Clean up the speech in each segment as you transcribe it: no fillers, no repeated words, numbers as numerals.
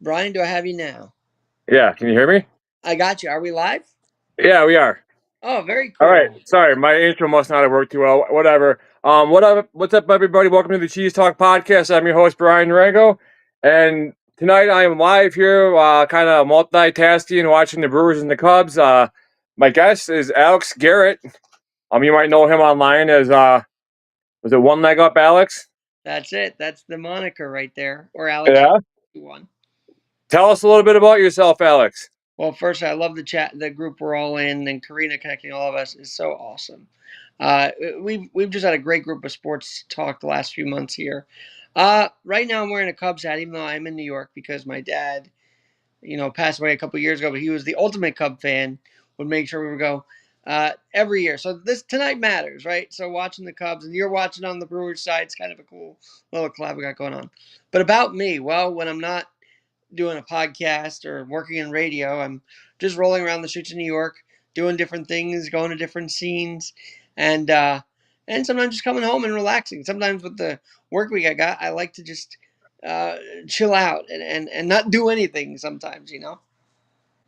Brian, do I have you now? Yeah, can you hear me? I got you. Are we live? Yeah, we are. Oh, very All right. cool. Sorry, my intro must not have worked too well. Whatever. What up? What's up, everybody? Welcome to the Cheese Talk podcast. I'm your host Brian Rango, and tonight I am live here, kind of multitasking, watching the Brewers and the Cubs. My guest is Alex Garrett. You might know him online as was it One Leg Up Alex? That's it. That's the moniker right there. Or Alex Yeah. one. Tell us a little bit about yourself, Alex. Well, first, I love the chat, the group we're all in, and Karina connecting all of us is so awesome. We've just had a great group of sports talk the last few months here. Right now, I'm wearing a Cubs hat, even though I'm in New York because my dad, passed away a couple years ago. But he was the ultimate Cub fan. Would make sure we would go every year. So this tonight matters, right? So watching the Cubs and you're watching on the Brewers side, it's kind of a cool little collab we got going on. But about me, well, when I'm not doing a podcast or working in radio, I'm just rolling around the streets of New York, doing different things, going to different scenes, and and sometimes just coming home and relaxing. Sometimes with the work week I got, I like to just uh, chill out and not do anything. Sometimes.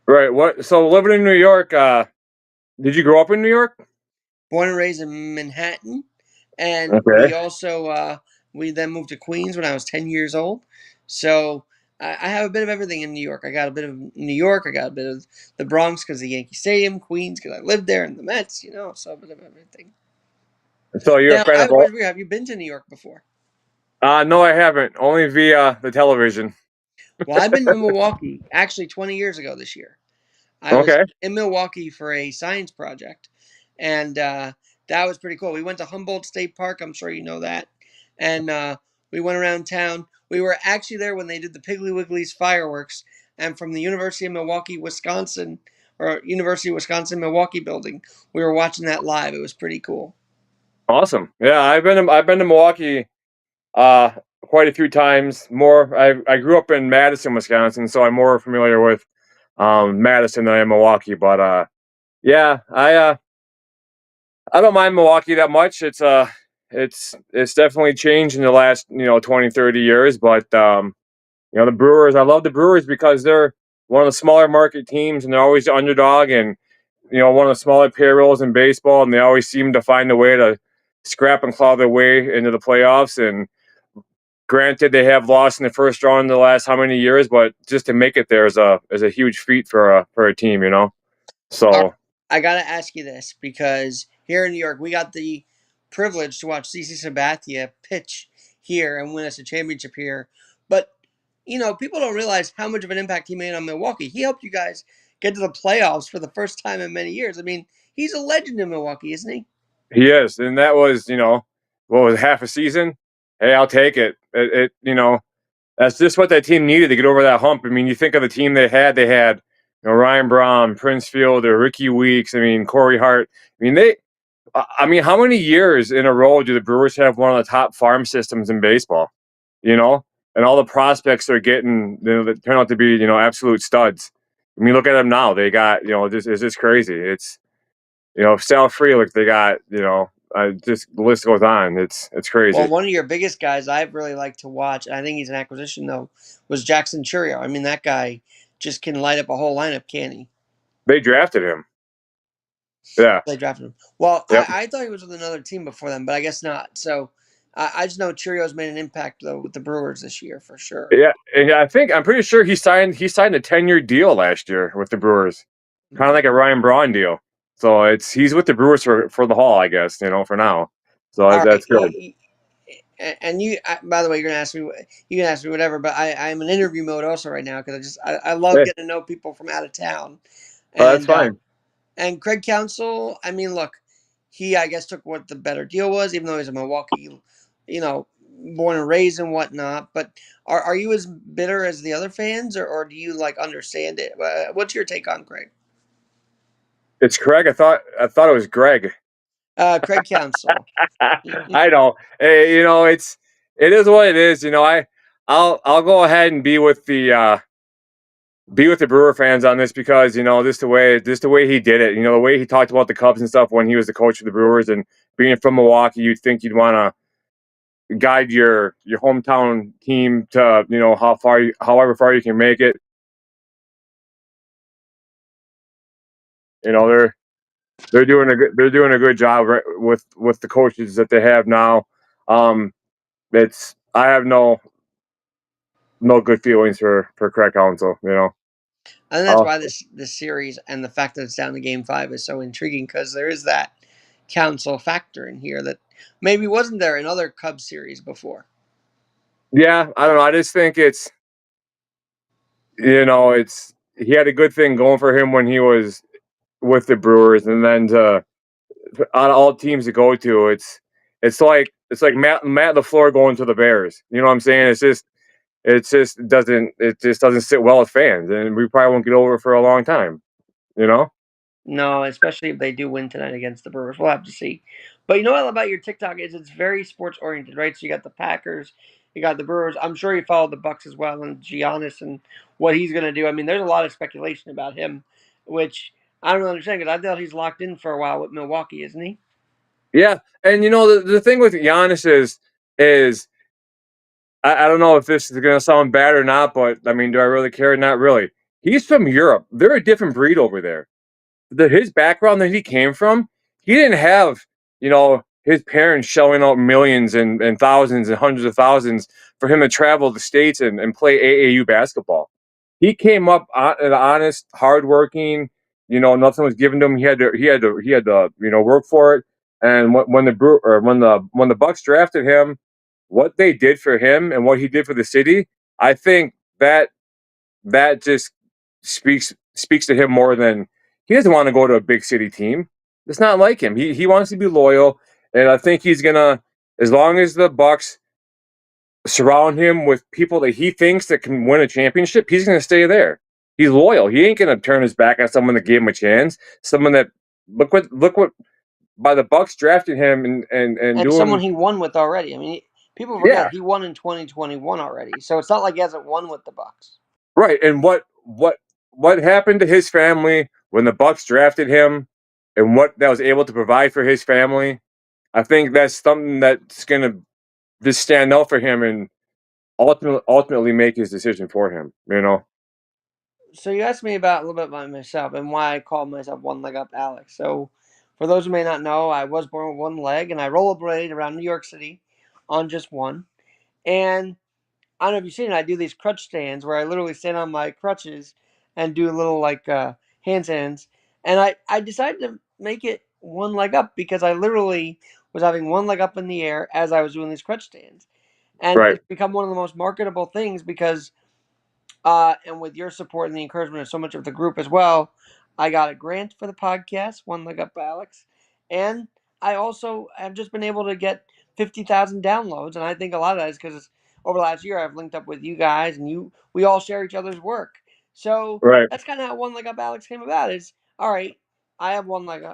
Right. What? So living in New York. Did you grow up in New York? Born and raised in Manhattan, and Okay. we then moved to Queens when I was 10 years old. So I have a bit of everything in New York. I got a bit of New York. I got a bit of the Bronx because of the Yankee Stadium, Queens because I lived there, and the Mets. So a bit of everything. So you're a Now, fan I of have a all? question for you. Have you been to New York before? No, I haven't. Only via the television. Well, I've been to Milwaukee actually 20 years ago this year. I was Okay. in Milwaukee for a science project, and that was pretty cool. We went to Humboldt State Park. I'm sure you know that, and we went around town. We were actually there when they did the Piggly Wiggly's fireworks, and from the University of Milwaukee, Wisconsin, or University of Wisconsin Milwaukee building, we were watching that live. It was pretty cool. Awesome. Yeah, I've been to Milwaukee uh quite a few times. I grew up in Madison, Wisconsin, so I'm more familiar with Madison than I am Milwaukee. But yeah, I don't mind Milwaukee that much. It's definitely changed in the last 20, 30 years. But the Brewers. I love the Brewers because they're one of the smaller market teams, and they're always the underdog, and one of the smaller payrolls in baseball, and they always seem to find a way to scrap and claw their way into the playoffs. And granted, they have lost in the first round in the last how many years, but just to make it there is a huge feat for a team. All right, So I gotta ask you this because here in New York, we got the privilege to watch CC Sabathia pitch here and win us a championship here. But people don't realize how much of an impact he made on Milwaukee. He helped you guys get to the playoffs for the first time in many years. I mean, he's a legend in Milwaukee, isn't he? he is, and that was what was it, half a season. Hey, I'll take it. That's just what that team needed to get over that hump. I mean, you think of the team they had. They had Ryan Braun, Prince Fielder, Ricky Weeks. I mean, Corey Hart. I mean, how many years in a row do the Brewers have one of the top farm systems in baseball? You know, and all the prospects they're getting, that turn out to be, absolute studs. I mean, look at them now. They got, it's just crazy. It's, Sal Frelick. They got, just the list goes on. It's Well, crazy. one of your biggest guys I've really liked to watch, and I think he's an acquisition though, was Jackson Churio. I mean, that guy just can light up a whole lineup, can he? They drafted him. Yeah. They drafted him. Well, Yep. I thought he was with another team before them, but I guess not. So I just know Cheerios made an impact though with the Brewers this year for sure. Yeah, and I'm pretty sure he signed a 10-year deal last year with the Brewers, kind of Mhm. like a Ryan Braun deal. So he's with the Brewers for the haul, I guess, for now. So All right. that's good. And by the way, you're gonna ask me. You can ask me whatever, but I'm in interview mode also right now because I love Hey, getting to know people from out of town, that's and fine. Craig Counsell. I mean, look, he I guess took what the better deal was, even though he's a Milwaukee, you know, born and raised and whatnot. But are you as bitter as the other fans, or do you like understand it? What's your take on Craig? It's Craig. I thought it was Greg. Craig Counsell. I know. Hey, it is what it is. I'll go ahead and be with the Brewer fans on this because this the way he did it. The way he talked about the Cubs and stuff when he was the coach of the Brewers and being from Milwaukee, you'd think you'd want to guide your hometown team to however far you can make it. They're doing a good job with the coaches that they have now. It's I have no good feelings for Craig Counsell. And that's Oh why this series and the fact that it's down to Game 5 is so intriguing, because there is that council factor in here that maybe wasn't there in other Cubs series before. yeah, I don't know. I just think it's he had a good thing going for him when he was with the Brewers, and then on all teams to go to, it's like Matt LaFleur going to the Bears. You know what I'm saying? It just doesn't sit well with fans, and we probably won't get over it for a long time. You know? No, especially if they do win tonight against the Brewers. We'll have to see. But you know what I love about your TikTok is it's very sports oriented, right? So you got the Packers, you got the Brewers. I'm sure you follow the Bucks as well, and Giannis and what he's going to do. I mean, there's a lot of speculation about him, which I don't really understand, because I thought he's locked in for a while with Milwaukee, isn't he? Yeah, and the thing with Giannis is I don't know if this is gonna sound bad or not, but I mean, do I really care? Not really. He's from Europe. They're a different breed over there. His background that he came from, he didn't have, his parents shelling out millions and thousands and hundreds of thousands for him to travel the states and play AAU basketball. He came up an honest, hardworking. Nothing was given to him. He had to work for it. And when the Bucks drafted him, what they did for him and what he did for the city, I think that just speaks to him more than he doesn't want to go to a big city team. It's not like him. He wants to be loyal, and I think he's gonna, as long as the Bucks surround him with people that he thinks that can win a championship, he's gonna stay there. He's loyal. He ain't gonna turn his back on someone that gave him a chance. Someone that look what by the Bucks drafted him and And someone doing he won with already. I mean, people yeah. forget he won in 2021 already, so it's not like he hasn't won with the Bucks. Right, and what happened to his family when the Bucks drafted him, and what that was able to provide for his family? I think that's something that's gonna just stand out for him and ultimately make his decision for him. So you asked me about a little bit about myself and why I call myself One Leg Up Alex. So for those who may not know, I was born with one leg, and I rollerblade around New York City on just one. And I don't know if you've seen it. I do these crutch stands where I literally stand on my crutches and do a little like handstands. And I decided to make it one leg up because I literally was having one leg up in the air as I was doing these crutch stands. And Right, it's become one of the most marketable things because and with your support and the encouragement of so much of the group as well, I got a grant for the podcast, One Leg Up Alex. And I also have just been able to get 50,000 downloads. And I think a lot of that is because over the last year, I've linked up with you guys, and we all share each other's work. So right, that's kind of how One Leg Up Alex came about. Is all right, I have one leg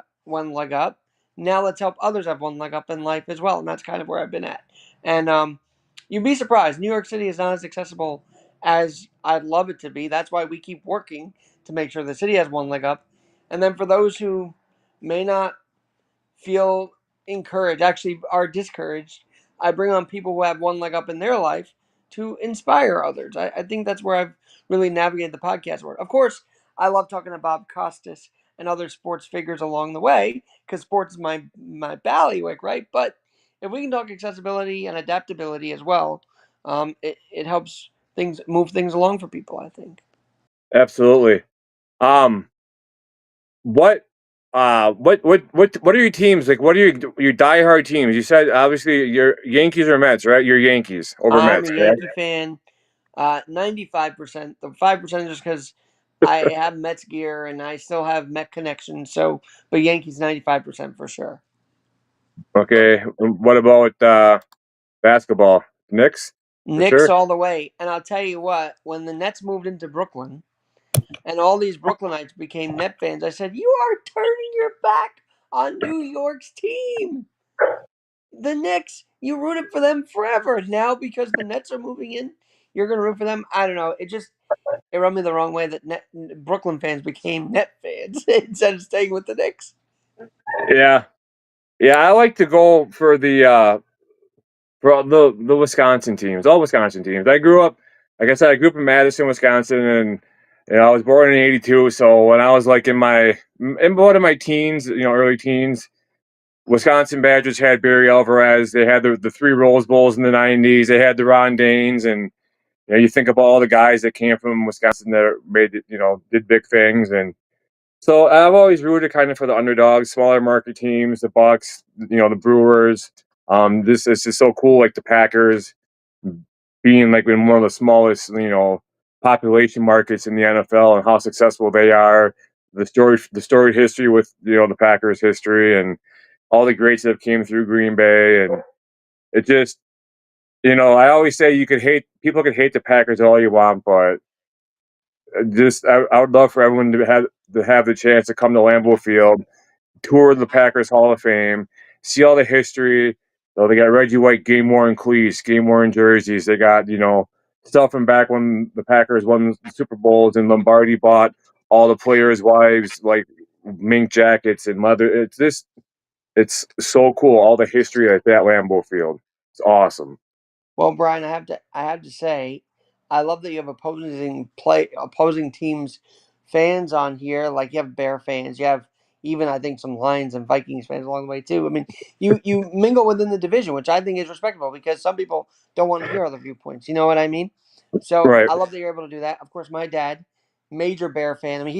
up. Now let's help others have one leg up in life as well. And that's kind of where I've been at. And you'd be surprised. New York City is not as accessible as I'd love it to be. That's why we keep working to make sure the city has one leg up. And then for those who may not feel encouraged, actually are discouraged, I bring on people who have one leg up in their life to inspire others. I think that's where I've really navigated the podcast world. Of course, I love talking to Bob Costas and other sports figures along the way, because sports is my bailiwick, right? But if we can talk accessibility and adaptability as well, it helps things move things along for people, I think. absolutely. Um, what what are your teams like? What are your diehard teams? You said obviously your Yankees or Mets, right? Your Yankees over I'm a Mets, correct? Yankee fan. 95%. The 5% is just because I have Mets gear and I still have Met connection. So, but Yankees 95% for sure. Okay. What about basketball? Knicks for Knicks sure. all the way. And I'll tell you what, when the Nets moved into Brooklyn and all these Brooklynites became Net fans, I said, "You are turning your back on New York's team. The Knicks, you rooted for them forever. Now, because the Nets are moving in, you're going to root for them." I don't know. It rubbed me the wrong way that Brooklyn fans became Net fans instead of staying with the Knicks. Yeah, yeah. I like to go for all the Wisconsin teams, all Wisconsin teams. I grew up, like I said, I grew up in Madison, Wisconsin, and I was born in '82. So when I was like in one of my teens, early teens, Wisconsin Badgers had Barry Alvarez. They had the three Rose Bowls in the '90s. They had the Rondanes, and you think about all the guys that came from Wisconsin that made it, did big things. And so I've always rooted kind of for the underdogs, smaller market teams, the Bucks, the Brewers. This is just so cool, like the Packers being like in one of the smallest, population markets in the NFL and how successful they are. The storied history with the Packers history and all the greats that have came through Green Bay, and it just I always say people could hate the Packers all you want, but I would love for everyone to have the chance to come to Lambeau Field, tour the Packers Hall of Fame, see all the history. So they got Reggie White game worn cleats, game worn jerseys. They got stuff from back when the Packers won the Super Bowls and Lombardi bought all the players' wives like mink jackets and leather. It's so cool. All the history at that Lambeau Field. It's awesome. Well, Brian, I have to say, I love that you have opposing teams fans on here. Like you have Bear fans, you have even I think some Lions and Vikings fans along the way too. I mean, you mingle within the division, which I think is respectable because some people don't want to hear other viewpoints. You know what I mean? So Right. I love that you're able to do that. Of course, my dad, major Bear fan. I mean,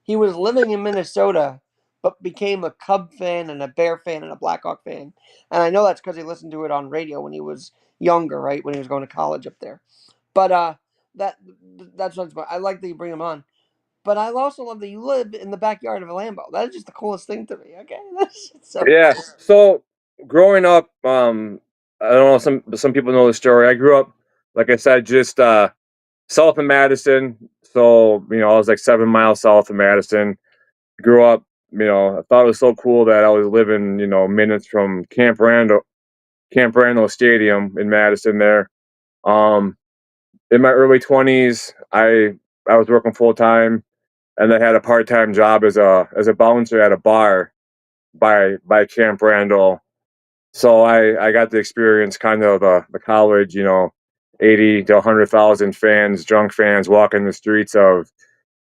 he was living in Minnesota, but became a Cub fan and a Bear fan and a Blackhawk fan. And I know that's because he listened to it on radio when he was younger, right? When he was going to college up there. But that that's what's. I like that you bring him on. But I also love that you live in the backyard of a Lambo. That is just the coolest thing to me. Okay, that's just so Yeah. cool. So growing up, I don't know, some people know the story. I grew up, like I said, just south of Madison. So, I was like 7 miles south of Madison. Grew up, I thought it was so cool that I was living, minutes from Camp Randall Stadium in Madison there. Um, in my early 20s, I was working full time and I had a part-time job as a bouncer at a bar by Camp Randall. So I got to experience kind of the college, 80 to 100,000 fans, drunk fans walking the streets of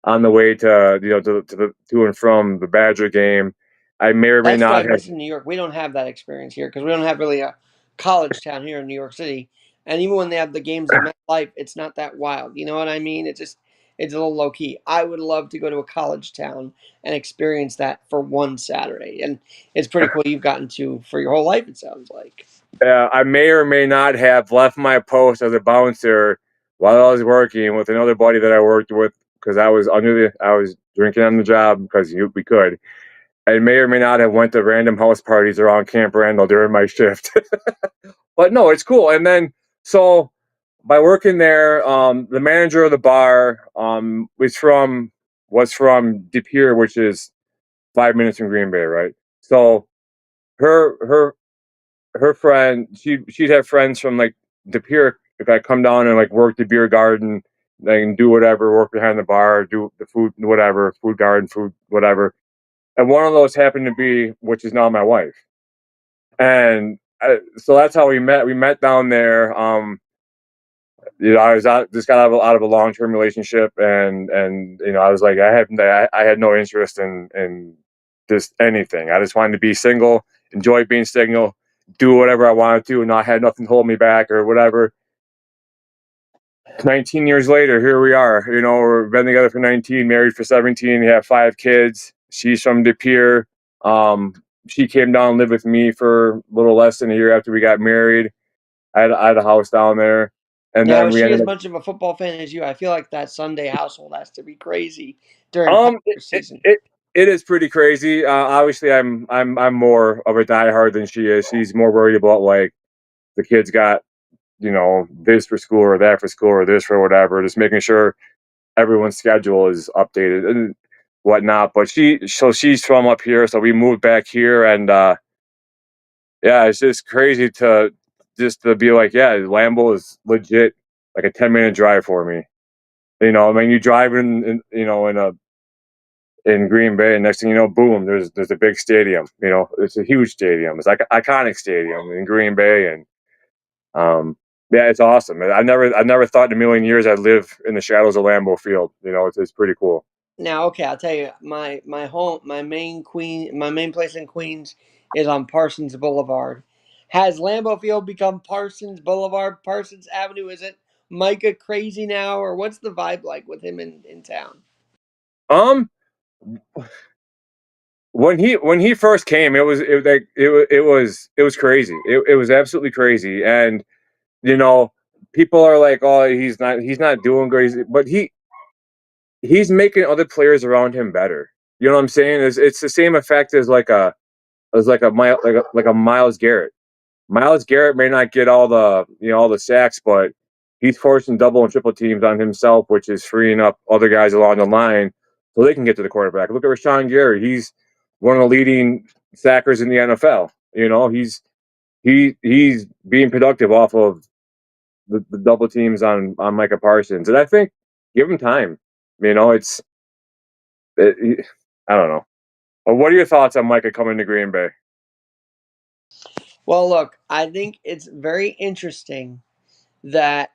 on the way to to and from the Badger game. I may or may That's what I not have. miss in New York. We don't have that experience here because we don't have really a college town here in New York City. And even when they have the games at MetLife, it's not that wild. You know what I mean? It's a little low key. I would love to go to a college town and experience that for one Saturday. And it's pretty cool you've gotten to for your whole life, it sounds like. I may or may not have left my post as a bouncer while I was working with another buddy that I worked with because I was drinking on the job because we could. I may or may not have went to random house parties around Camp Randall during my shift. But no, it's cool. And then so by working there, the manager of the bar was from De Pere, which is 5 minutes from Green Bay, right? So her her her friend, she'd have friends from like De Pere if I come down and like work the beer garden, and do whatever, work behind the bar, do the food, whatever, food garden, food, whatever. And one of those happened to be, which is now my wife. And so that's how we met. We met down there. I was just got out of a long term relationship, and I was like, I had no interest in just anything. I just wanted to be single, enjoy being single, do whatever I wanted to, and I had nothing to hold me back or whatever. 19 years later, here we are. We've been together for 19, married for 17, we have 5 kids. She's from De Pere. Um, she came down and lived with me for a little less than a year after we got married. I had a house down there, and Now, then is we she ended as up. much of a football fan as you? I feel like that Sunday household has to be crazy during Um, Packers season. it is pretty crazy. Obviously, I'm more of a diehard than she is. She's more worried about like the kids got this for school or that for school or this for whatever. Just making sure everyone's schedule is updated and whatnot. But she's from up here, so we moved back here, and yeah, it's just crazy to be like, yeah, Lambeau is legit like a 10-minute drive for me. I mean, you drive in Green Bay, and next thing you know, boom, there's a big stadium. It's a huge stadium. It's like an iconic stadium in Green Bay, and Yeah, it's awesome. I never thought in a million years I'd live in the shadows of Lambeau Field. It's pretty cool. Now, okay, I'll tell you, my main place in Queens is on Parsons Boulevard. Has Lambeau Field become Parsons Boulevard, Parsons Avenue? Is it Micah crazy now, or what's the vibe like with him in town? Um, when he first came, it was crazy. It was absolutely crazy, and you know, people are like, "Oh, he's not doing good," but he's making other players around him better. You know what I'm saying? It's the same effect as like a Miles Garrett. Miles Garrett may not get all the sacks, but he's forcing double and triple teams on himself, which is freeing up other guys along the line so they can get to the quarterback. Look at Rashawn Gary. He's one of the leading sackers in the NFL. He's being productive off of the double teams on Micah Parsons, and I think give him time. You know, I don't know. Well, what are your thoughts on Micah coming to Green Bay? Well, look, I think it's very interesting that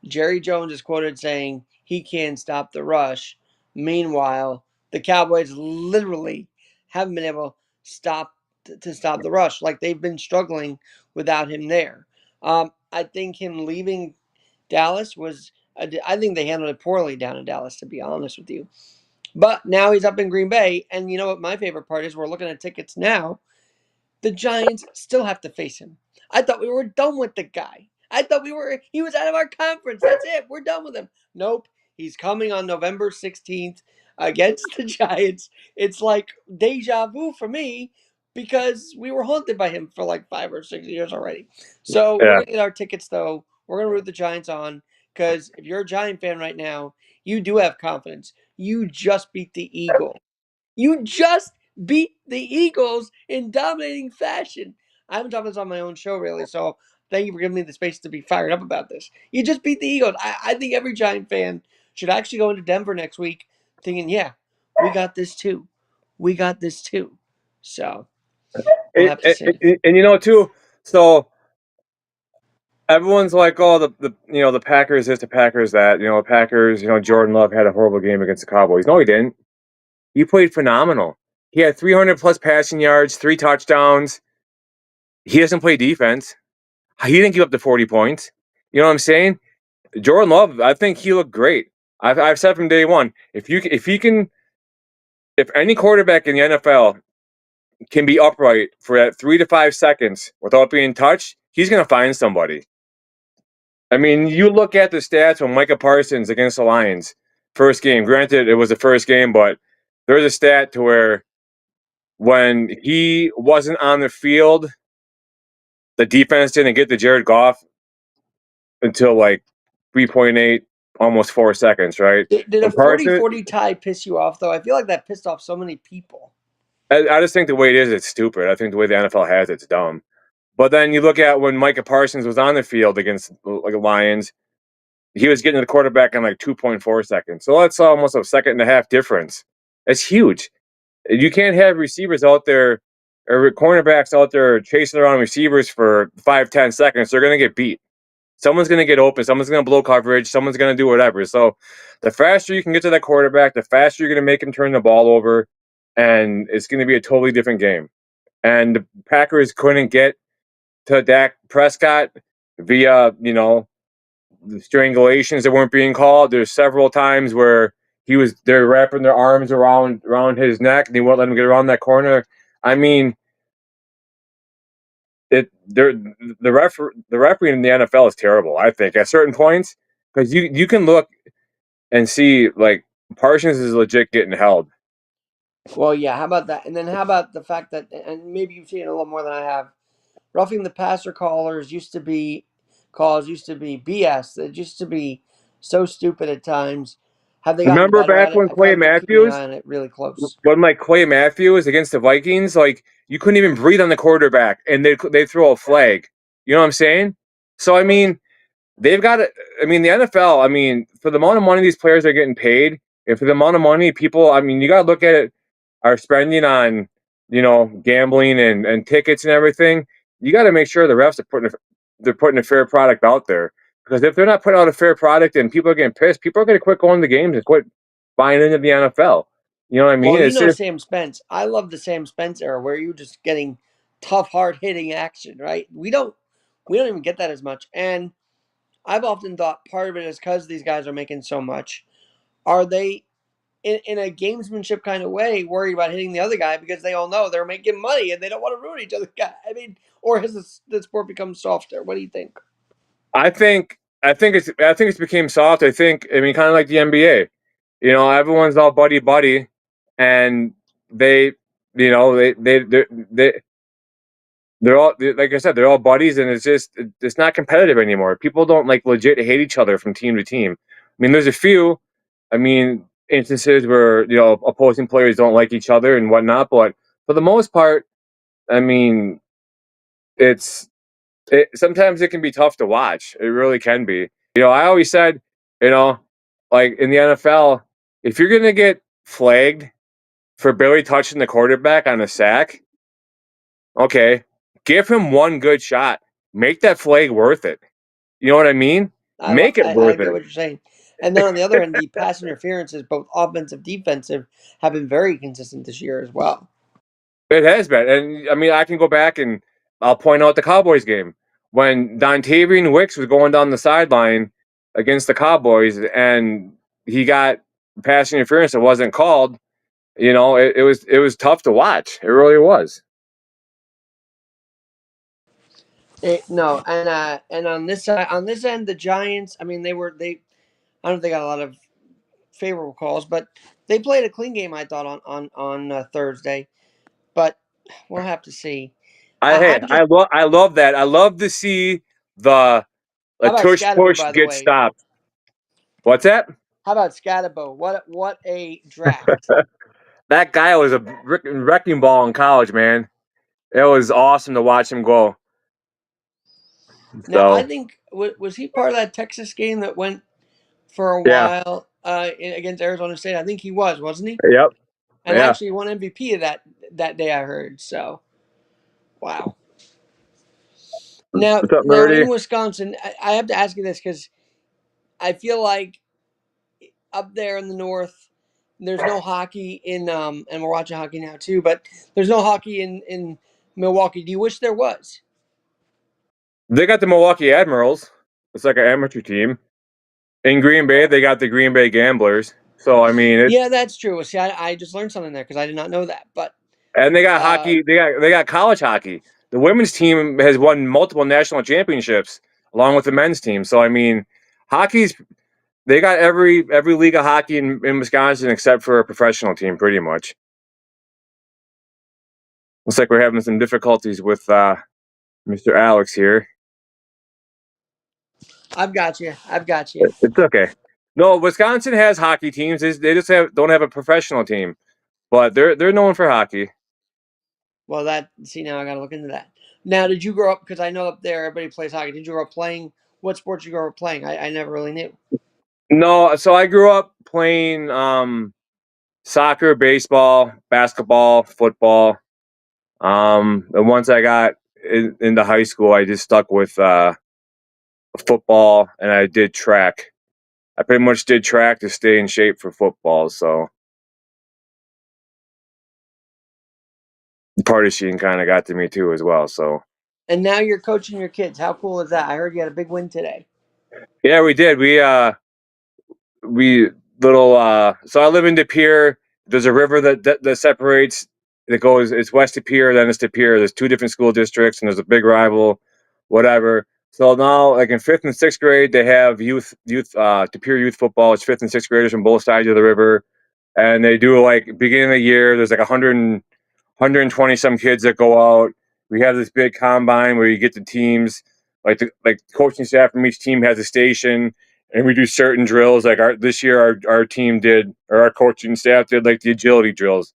Jerry Jones is quoted saying he can't stop the rush. Meanwhile, the Cowboys literally haven't been able to stop the rush. Like they've been struggling without him there. I think him leaving Dallas was. I think they handled it poorly down in Dallas, to be honest with you. But now he's up in Green Bay, and you know what? My favorite part is we're looking at tickets now. The Giants still have to face him. I thought we were done with the guy. I thought he was out of our conference. That's it. We're done with him. Nope. He's coming on November 16th against the Giants. It's like deja vu for me because we were haunted by him for like 5 or 6 years already. So we're Yeah, going to get our tickets though. We're going to root the Giants on because if you're a Giant fan right now, you do have confidence. You just beat the Eagles. You just beat the Eagles in dominating fashion. I haven't talked this on my own show, really, so thank you for giving me the space to be fired up about this. You just beat the Eagles. I think every Giant fan should actually go into Denver next week thinking, yeah, we got this too. We got this too. So we'll have to see. and too. So everyone's like, oh, the Packers this, the Packers that. The Packers. Jordan Love had a horrible game against the Cowboys. No, he didn't. He played phenomenal. He had 300 plus passing yards, 3 touchdowns. He doesn't play defense. He didn't give up the 40 points. You know what I'm saying? Jordan Love, I think he looked great. I've said from day one, if any quarterback in the NFL can be upright for that 3 to 5 seconds without being touched, he's going to find somebody. I mean, you look at the stats from Micah Parsons against the Lions, first game. Granted, it was the first game, but there's a stat to where when he wasn't on the field, the defense didn't get to Jared Goff until like 3.8, almost 4 seconds, right? Did a When 40 Parsons, 40 tie piss you off, though? I feel like that pissed off so many people. I just think the way it is, it's stupid. I think the way the NFL has it, it's dumb. But then you look at when Micah Parsons was on the field against like the Lions, he was getting to the quarterback in like 2.4 seconds. So that's almost a second and a half difference. It's huge. You can't have receivers out there or cornerbacks out there chasing around receivers for 5-10 seconds. They're going to get beat. Someone's going to get open. Someone's going to blow coverage. Someone's going to do whatever. So the faster you can get to that quarterback, the faster you're going to make him turn the ball over. And it's going to be a totally different game. And the Packers couldn't get to Dak Prescott via, the strangulations that weren't being called. There's several times where they're wrapping their arms around his neck and they won't let him get around that corner. I mean, the referee in the NFL is terrible, I think, at certain points. Because you can look and see like Parsons is legit getting held. Well, yeah, how about that? And then how about the fact that, and maybe you've seen it a little more than I have, roughing the passer calls used to be BS. It used to be so stupid at times. Have they gotten Remember better back at it? when I feel Clay like they're keeping an eye Matthews on it really close. when like Clay Matthews against the Vikings, like you couldn't even breathe on the quarterback, and they throw a flag. You know what I'm saying? So I mean, they've got it. I mean, the NFL. I mean, for the amount of money these players are getting paid, and for the amount of money people, I mean, you got to look at it, are spending on gambling and tickets and everything. You got to make sure the refs are they're putting a fair product out there. Because if they're not putting out a fair product and people are getting pissed, people are going to quit going to games and quit buying into the NFL. You know what I mean? Well, you It's know just, Sam Spence. I love the Sam Spence era where you're just getting tough, hard hitting action, right? We don't even get that as much. And I've often thought part of it is because these guys are making so much. Are they in a gamesmanship kind of way worried about hitting the other guy because they all know they're making money and they don't want to ruin each other's guy? I mean, or has the sport become softer? What do you think? I think it's became soft. I mean, kind of like the NBA. You know, everyone's all buddy buddy, and they, you know, they're all, like I said, they're all buddies, and it's not competitive anymore. People don't like legit hate each other from team to team. I mean, there's a few, I mean, instances where opposing players don't like each other and whatnot, but for the most part, I mean, it's sometimes it can be tough to watch. It really can be. I always said, you know, like in the NFL, if you're gonna get flagged for barely touching the quarterback on a sack, okay, give him one good shot. Make that flag worth it. You know what I mean? Make it I worth get it. what you're saying. And then on the other end, the pass interferences, both offensive, defensive, have been very consistent this year as well. It has been, and I mean, I can go back and I'll point out the Cowboys game when Dontavian Wicks was going down the sideline against the Cowboys, and he got pass interference that wasn't called. It was tough to watch. It really was. No, and on this side, on this end, the Giants. I mean, they. I don't think they got a lot of favorable calls, but they played a clean game. I thought on Thursday, but we'll have to see. I hey, I'm just. I love that. I love to see the How about tush Scatterbo? push By the get way, stopped. What's that? how about Scatterbo? What a draft! That guy was a wrecking ball in college, man. It was awesome to watch him go. Now I So think was he part of that Texas game that went for a yeah, while against Arizona State? I think he was, wasn't he? yep, And yeah. actually won MVP of that day. I heard. So wow. Now What's up, now Nerdy? in Wisconsin, I have to ask you this because I feel like up there in the north, there's no hockey in and we're watching hockey now too, but there's no hockey in Milwaukee. Do you wish there was? They got the Milwaukee Admirals. It's like an amateur team. In Green Bay, they got the Green Bay Gamblers. So I mean, Yeah, that's true. See, I just learned something there because I did not know that. But and they got uh, hockey. They got college hockey. The women's team has won multiple national championships along with the men's team. So I mean, hockey's they got every league of hockey in Wisconsin except for a professional team, pretty much. Looks like we're having some difficulties with Mr. Alex here. I've got you. I've got you. It's okay. No, Wisconsin has hockey teams. They just don't have a professional team, but they're known for hockey. Well, that see now I got to look into that. Now, did you grow up? Because I know up there everybody plays hockey. Did you grow up playing? What sports did you grow up playing? I never really knew. No, so I grew up playing soccer, baseball, basketball, football. And once I got into high school, I just stuck with football, and I did track. I pretty much did track to stay in shape for football. So the party scene kind of got to me too as well. So And now you're coaching your kids. How cool is that? I heard you had a big win today. yeah, we did. We little so I live in De Pere. There's a river that separates. It goes. It's west of Pier, then it's De Pere. There's two different school districts, and there's a big rival, whatever. So now, like in fifth and sixth grade, they have youth De Pere youth football. It's fifth and sixth graders from both sides of the river, and they do like beginning of the year. There's like 120 some kids that go out. We have this big combine where you get the teams, like coaching staff from each team has a station, and we do certain drills. Like this year, our team did, or our coaching staff did, like the agility drills.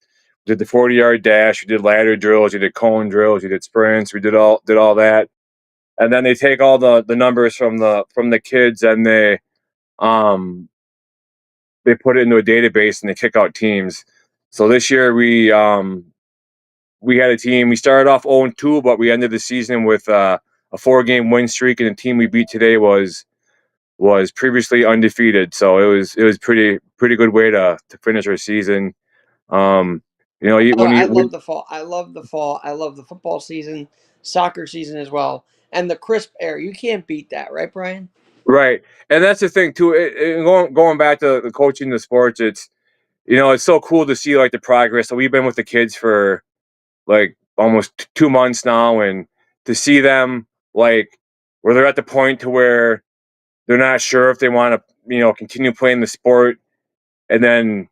We did the 40-yard dash. We did ladder drills. We did cone drills. We did sprints. We did all that. And then they take all the numbers from the kids, and they put it into a database, and they kick out teams. So this year we had a team. We started off 0-2, but we ended the season with a 4-game win streak, and the team we beat today was previously undefeated. So it was pretty good way to finish our season. You know, Oh, when I you love the fall. I love the fall. I love the football season, soccer season as well, and the crisp air. You can't beat that, right, Brian? right, and that's the thing too. Going back to the coaching the sports, it's it's so cool to see like the progress. So we've been with the kids for like almost 2 months now, and to see them like where they're at the point to where they're not sure if they want to continue playing the sport, and then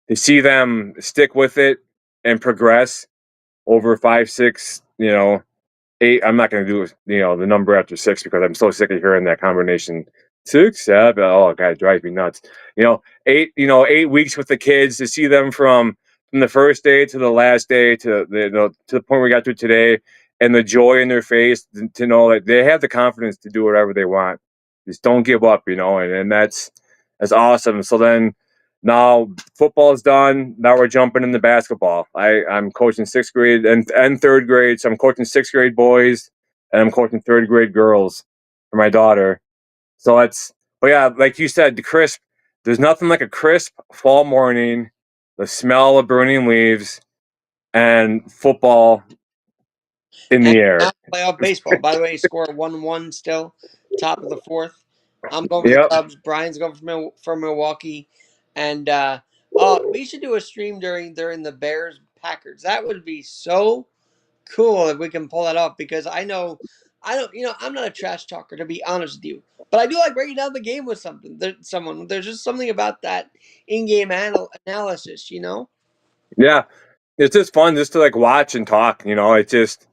to see them stick with it and progress over 5, 6, 8. I'm not going to do the number after 6 because I'm so sick of hearing that combination. 6, 7. Oh god, it drives me nuts. 8. 8 weeks with the kids to see them from the first day to the last day to to the point we got to today, and the joy in their face to know that they have the confidence to do whatever they want. Just don't give up, and that's awesome. So then now football's done. Now we're jumping into basketball. I'm coaching 6th grade and 3rd grade. So I'm coaching 6th grade boys and I'm coaching 3rd grade girls for my daughter. So but yeah, like you said, there's nothing like a crisp fall morning, the smell of burning leaves, and football in And the now air. playoff baseball. By the way, score 1-1 still, top of the fourth. I'm going for the Yep. Cubs. Brian's going for Milwaukee, and we should do a stream during the Bears Packers. That would be so cool if we can pull that off because I don't I'm not a trash talker to be honest with you, but I do like breaking down the game with someone. There's just something about that in-game analysis, you know. Yeah. It's just fun just to like watch and talk. It's just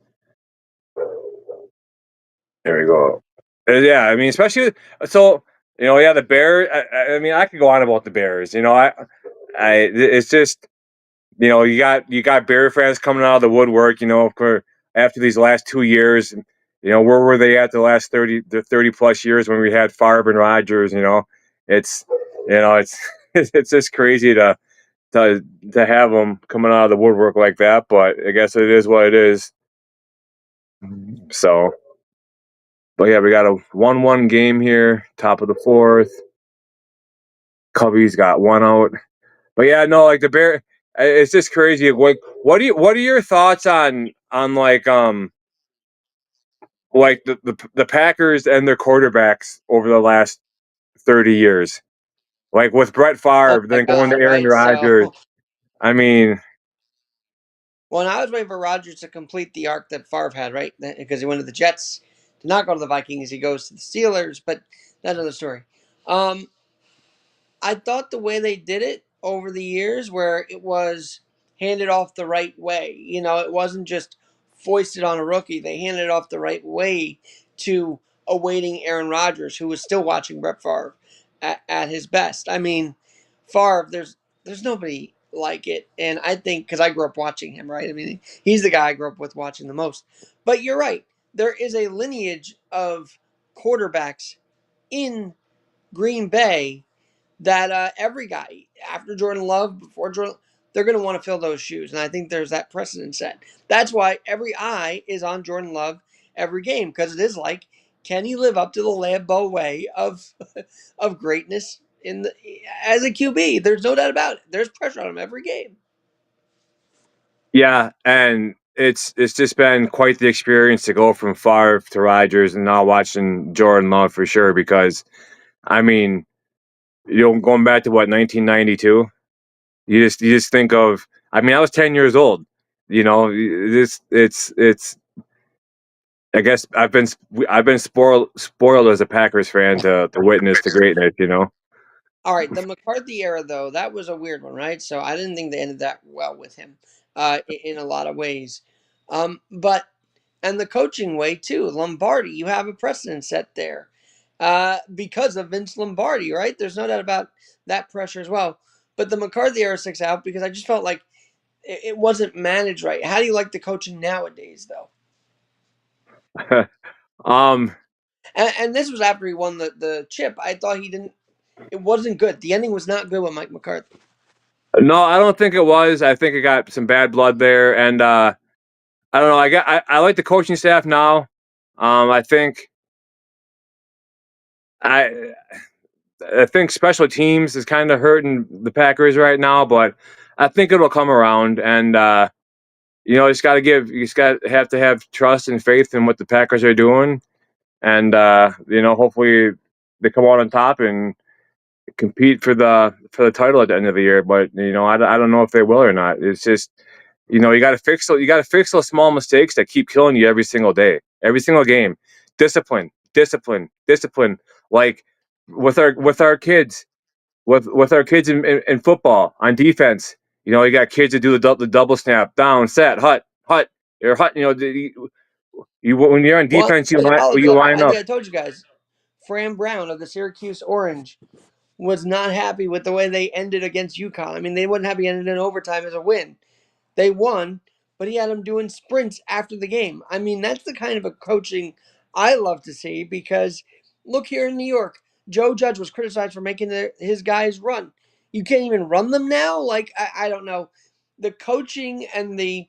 There we go. Yeah, I mean, especially so, yeah, the Bears. I mean, I could go on about the Bears. It's just, you got Bear fans coming out of the woodwork. For after these last 2 years. Where were they at the 30 plus years when we had Favre and Rodgers? It's, it's it's just crazy to to have them coming out of the woodwork like that. But I guess it is what it is. So. But yeah, we got a 1-1 game here, top of the fourth. Cubbies got one out. But yeah, no, like the Bear, it's just crazy. Like, what are your thoughts on like the Packers and their quarterbacks over the last 30 years? Like with Brett Oh Favre, my then going to God, Aaron right? Rodgers. So I mean, when I was waiting for Rodgers to complete the arc that Favre had, right? Because he went to the Jets, did not go to the Vikings. He goes to the Steelers, but that's another story. Um, I thought the way they did it over the years, where it was handed off the right way, it wasn't just foisted on a rookie. They handed it off the right way to awaiting Aaron Rodgers, who was still watching Brett Favre at his best. I mean, Favre, there's nobody like it, and I think because I grew up watching him, right? I mean, he's the guy I grew up with watching the most. But you're right. There is a lineage of quarterbacks in Green Bay that every guy after Jordan Love, before Jordan, they're going to want to fill those shoes, and I think there's that precedent set. That's why every eye is on Jordan Love every game because it is like, can he live up to the Lambeau way of of greatness as a QB? There's no doubt about it. There's pressure on him every game. yeah, and it's just been quite the experience to go from Favre to Rodgers and now watching Jordan Love for sure because I mean, going back to what 1992. You just think of. I mean, I was 10 years old. It's. I guess I've been spoiled as a Packers fan to witness the greatness. All right, the McCarthy era though, that was a weird one, right? So I didn't think they ended that well with him, in a lot of ways. But and the coaching way too, Lombardi, you have a precedent set there, because of Vince Lombardi, right? There's no doubt about that pressure as well. But the McCarthy era sticks out because I just felt like it wasn't managed right. How do you like the coaching nowadays, though? um. And this was after he won the chip. I thought he didn't. It wasn't good. The ending was not good with Mike McCarthy. No, I don't think it was. I think it got some bad blood there, and I don't know. I like the coaching staff now. I think I I think special teams is kind of hurting the Packers right now, but I think it'll come around. And you just got to have trust and faith in what the Packers are doing, and hopefully they come out on top and compete for the title at the end of the year. But I don't know if they will or not. It's just you got to fix those small mistakes that keep killing you every single day, every single game. Discipline, discipline, discipline. Like with our kids, with our kids in football on defense. You got kids that do the double snap, down, set, hut, or hut. You when you're on Well, defense, Alex, you line I up. think I told you guys, Fran Brown of the Syracuse Orange was not happy with the way they ended against UConn. I mean, they wouldn't have ended in overtime as a win. They won, but he had them doing sprints after the game. I mean, that's the kind of a coaching I love to see because look here in New York, Joe Judge was criticized for making his guys run. You can't even run them now? Like, I don't know. The coaching and the.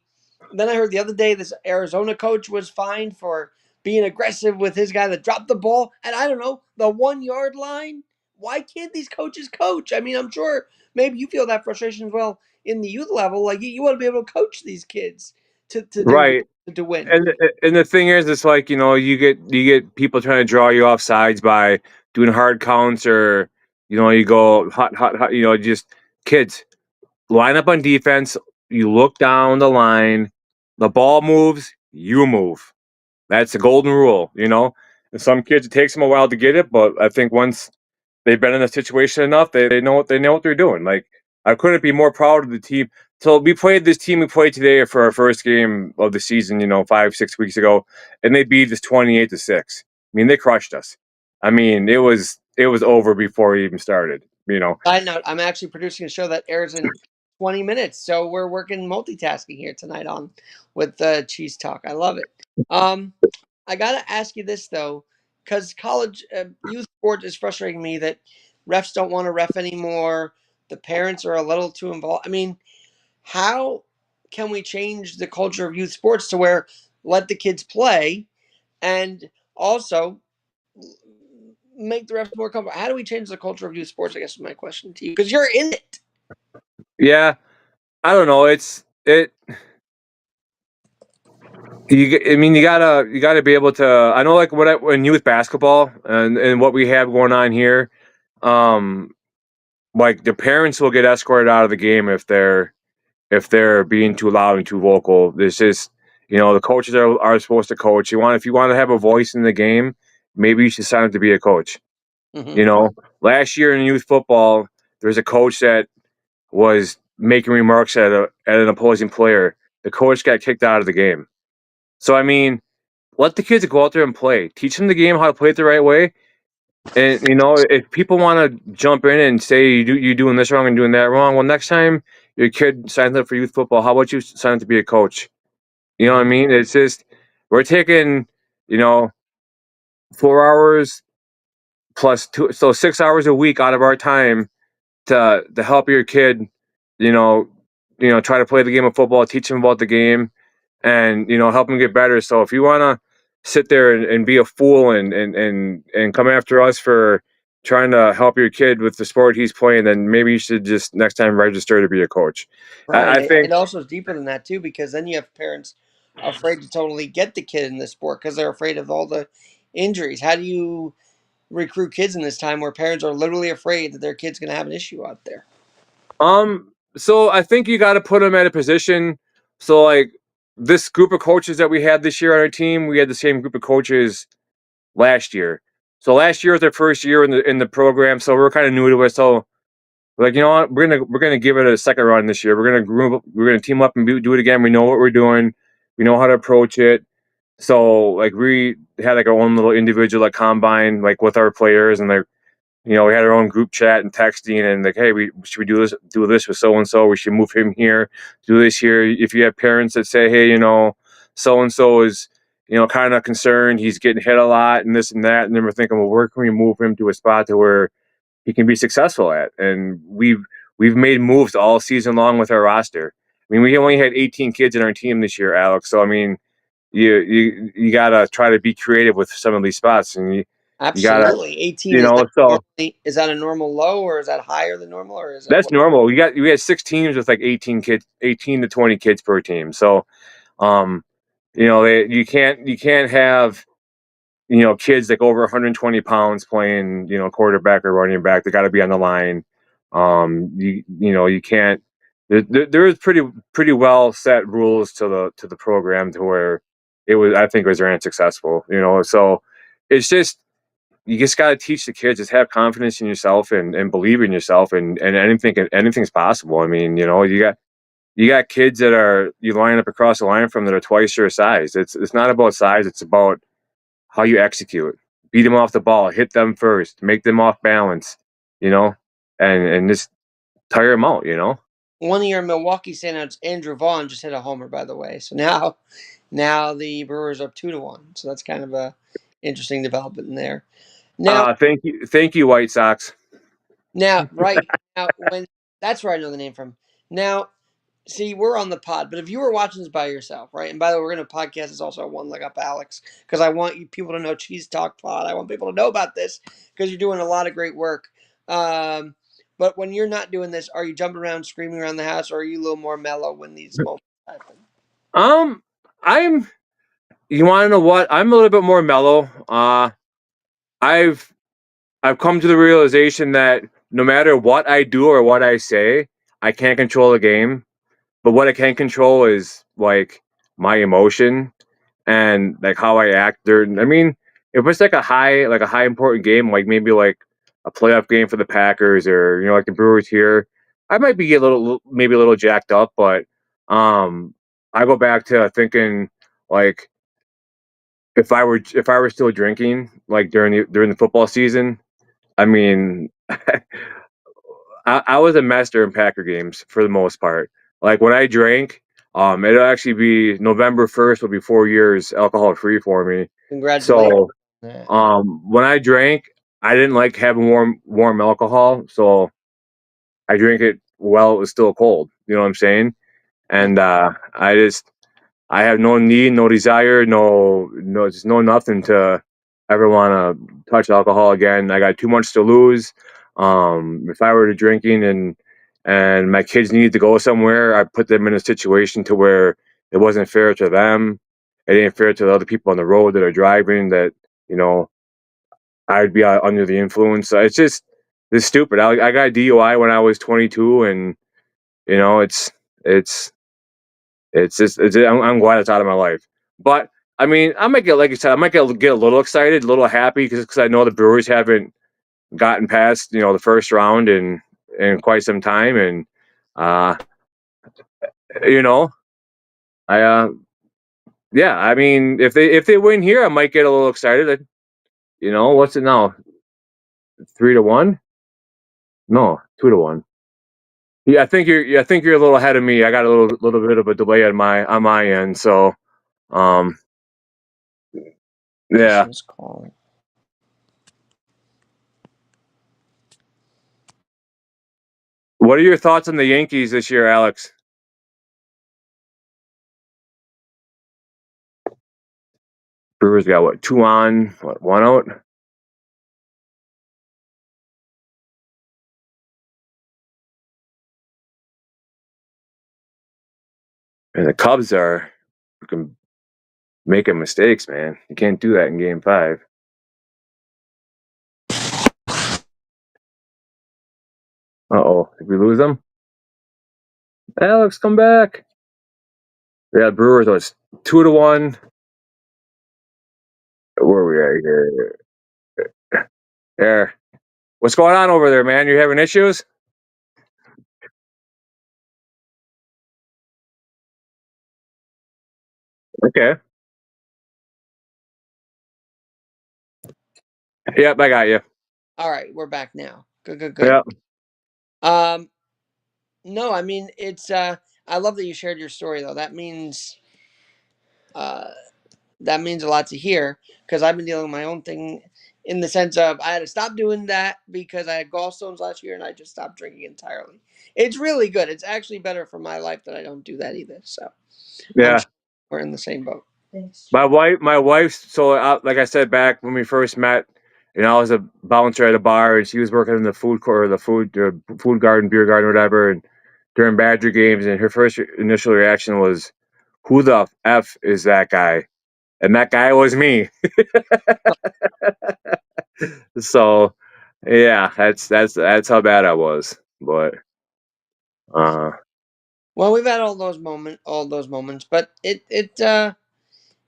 Then I heard the other day this Arizona coach was fined for being aggressive with his guy that dropped the ball. And I don't know, the 1 yard line? Why can't these coaches coach? I mean, I'm sure maybe you feel that frustration as well in the youth level. Like you want to be able to coach these kids to do Right. to win. And the thing is, it's like you get people trying to draw you off sides by doing hard counts, or you go hot. Just kids line up on defense. You look down the line, the ball moves, you move. That's the golden rule. And some kids, it takes them a while to get it, but I think once they've been in a situation enough, they know what they're doing. Like, I couldn't be more proud of the team. So we played this team we played today for our first game of the season, 5-6 weeks ago, and they beat us 28-6. I mean, they crushed us. I mean, it was over before we even started. Side note: I'm actually producing a show that airs in 20 minutes, so we're working multitasking here tonight on with Cheese Talk. I love it. Um, I gotta ask you this though, because college youth sport is frustrating me that refs don't want to ref anymore. The parents are a little too involved. I mean, how can we change the culture of youth sports to where let the kids play and also make the refs more comfortable? How do we change the culture of youth sports? I guess is my question to you because you're in it. Yeah, I don't know. I mean, you gotta be able to. I know, like, when youth basketball and what we have going on here, um, like, the parents will get escorted out of the game if they're being too loud and too vocal. There's just the coaches are supposed to coach. If you want to have a voice in the game, maybe you should sign up to be a coach. Mm-hmm. You know, Last year in youth football, there was a coach that was making remarks at an opposing player. The coach got kicked out of the game. So, I mean, let the kids go out there and play. Teach them the game, how to play it the right way. And if people want to jump in and say you're doing this wrong and doing that wrong, well, next time your kid signs up for youth football, how about you sign up to be a coach? You know what I mean? It's just we're taking you know 4 hours plus two, so 6 hours a week out of our time to help your kid. You know, try to play the game of football, teach them about the game, and help them get better. So if you want to sit there and be a fool and come after us for trying to help your kid with the sport he's playing, then maybe you should just next time register to be a coach. I Right. think It also is deeper than that too, because then you have parents afraid to totally get the kid in the sport because they're afraid of all the injuries. How do you recruit kids in this time where parents are literally afraid that their kid's going to have an issue out there? so I think you got to put them at a position. So, like, this group of coaches that we had this year on our team, we had the same group of coaches last year. So last year was their first year in the program, so we're kind of new to it. So, like, you know what, we're gonna give it a second run this year. We're gonna team up and do it again. We know what we're doing. We know how to approach it. So, like, we had like our own little individual, like, combine, like, with our players, and, like, we had our own group chat and texting, and, like, hey, we should we do this with so and so. We should move him here, do this here. If you have parents that say, hey, so and so is kind of concerned, he's getting hit a lot and this and that, and then we're thinking, well, where can we move him to a spot to where he can be successful at? And we've made moves all season long with our roster. I mean, we only had 18 kids in our team this year, Alex. So, I mean, you gotta try to be creative with some of these spots, and you gotta, Absolutely. 18 is that so normally, is that a normal low, or is that higher than normal, or is that that's what? normal. You had 6 teams with like 18 kids, 18 to 20 kids per team. So, um, you can't have kids like over 120 pounds playing quarterback or running back. They got to be on the line. You can't. There is pretty well set rules to the program to where I think it was ran successful. So it's just you just got to teach the kids, just have confidence in yourself and believe in yourself, and anything's possible. I mean, you got kids that you line up across the line from that are twice your size. It's not about size. It's about how you execute. Beat them off the ball, hit them first, make them off balance, and just tire them out. One of your Milwaukee standouts, Andrew Vaughn, just hit a homer, by the way. So now the Brewers are up 2-1. So that's kind of a interesting development in there. Now, Thank you, White Sox. right now, when that's where I know the name from. Now, see, we're on the pod, but if you were watching this by yourself, right? And by the way, we're going to podcast this also at One Leg Up Alex, because I want you people to know CheezeTalk Pod. I want people to know about this because you're doing a lot of great work. But when you're not doing this, are you jumping around, screaming around the house, or are you a little more mellow when these moments happen? I'm. You want to know what? I'm a little bit more mellow. I've come to the realization that no matter what I do or what I say, I can't control the game. But what I can control is like my emotion and like how I act during. I mean, if it's like a high important game, like maybe like a playoff game for the Packers or like the Brewers here, I might be maybe a little jacked up, but I go back to thinking like if I were still drinking like during the football season, I mean, I was a master in Packer games for the most part. Like when I drank, it'll actually be November 1st will be 4 years alcohol free for me. Congratulations. So when I drank, I didn't like having warm alcohol, so I drank it while it was still cold. You know what I'm saying? And I have no need, no desire, just no nothing to ever want to touch alcohol again. I got too much to lose. If I were to drinking and my kids needed to go somewhere, I put them in a situation to where it wasn't fair to them. It ain't fair to the other people on the road that are driving. That I'd be under the influence. It's stupid. I got DUI when I was 22, and it's I'm glad it's out of my life. But I mean, I might get, like you said, I might get a little excited, a little happy because I know the Brewers haven't gotten past the first round in quite some time, and uh, you know, I yeah, I mean, if they win here, I might get a little excited. What's it now? 3-1? No, 2-1. Yeah, I think you're a little ahead of me. I got a little bit of a delay on my end, so um, yeah. Calling. What are your thoughts on the Yankees this year, Alex? Brewers got what, 2 on, what, 1 out? And the Cubs are making mistakes, man. You can't do that in Game 5. Uh-oh, did we lose them? Alex, come back. Yeah, Brewers was 2-1. Where are we at here? There. What's going on over there, man? You having issues? Okay. Yep, I got you. All right, we're back now. Good. Yeah. No, I mean it's I love that you shared your story though. Uh that means a lot to hear because I've been dealing with my own thing in the sense of I had to stop doing that because I had gallstones last year and I just stopped drinking entirely. It's really good. It's actually better for my life that I don't do that either. So I'm Yeah. sure we're in the same boat. My wife. So, like I said back when we first met, I was a bouncer at a bar, and she was working in the food court, or the food garden, beer garden, whatever. And during Badger games, and her first initial reaction was, "Who the f is that guy?" And that guy was me. So, yeah, that's how bad I was. But uh, Well, we've had all those moments, but it's a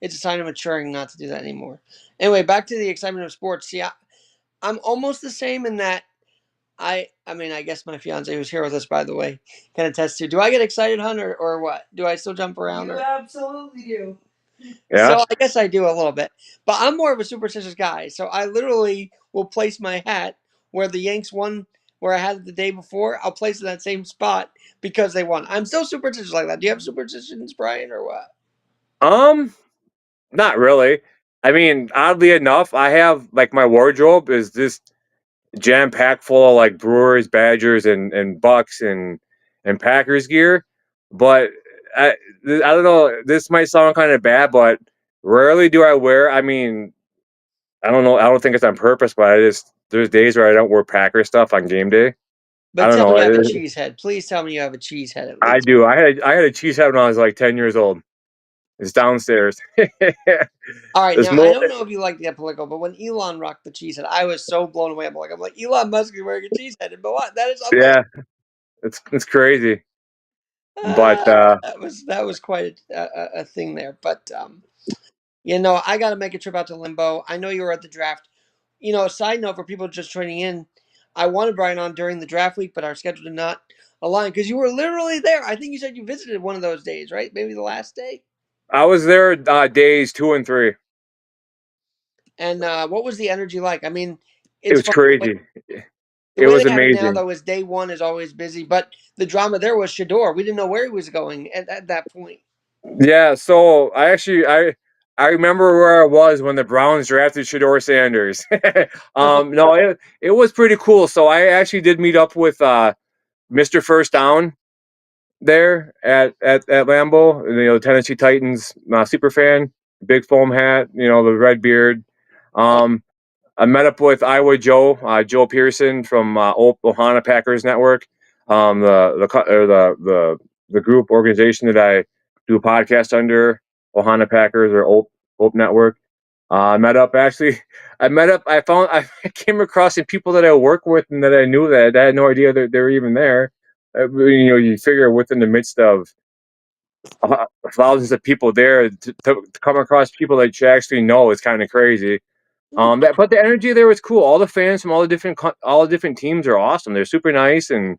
sign of maturing not to do that anymore. Anyway, back to the excitement of sports. See, I'm almost the same in that I mean, I guess my fiance, who's here with us, by the way, can attest to. Do I get excited, hun, or what? Do I still jump around? You absolutely do. yeah. So I guess I do a little bit, but I'm more of a superstitious guy. So I literally will place my hat where the Yanks won, where I had it the day before. I'll place it in that same spot because they won. I'm still superstitious like that. Do you have superstitions, Brian, or what? Um, Not really. I mean, oddly enough, I have like my wardrobe is just jam packed full of like Brewers, Badgers, and Bucks and Packers gear. But I I don't know. This might sound kind of bad, but rarely do I wear. I mean, I don't know. I don't think it's on purpose, but I just there's days where I don't wear Packer stuff on game day. I But don't tell me know. you have a cheese head. Please tell me you have a cheese head at I least. do. I had a cheese head when I was like 10 years old. It's downstairs. All right, There's now I more. don't know if you like to get political, but when Elon rocked the cheese head, I was so blown away. I'm like Elon Musk is wearing a cheese head, but what? That is unbelievable. Yeah, it's crazy. But That was quite a thing there. But I got to make a trip out to Limbo. I know you were at the draft. A side note for people just joining in, I wanted Brian on during the draft week, but our schedule did not align because you were literally there. I think you said you visited one of those days, right? Maybe the last day. I was there days 2 and 3. And what was the energy like? I mean, It it's was fun. crazy. The It way was they have it now, amazing. though, is day one is always busy. But the drama there was Shador. We didn't know where he was going at that point. Yeah. So I remember where I was when the Browns drafted Shador Sanders. No, it was pretty cool. So I actually did meet up with Mr. First Down there at Lambeau. Tennessee Titans super fan, big foam hat. The red beard. Um, I met up with Iowa Joe Pearson from Ohana Packers Network, the group organization that I do a podcast under, Ohana Packers or Ope Network. I met up actually. I met up. I came across some people that I work with and that I knew that I had no idea that they were even there. You figure within the midst of thousands of people there to come across people that you actually know is kind of crazy. But the energy there was cool. All the fans from all the different teams are awesome. They're super nice, and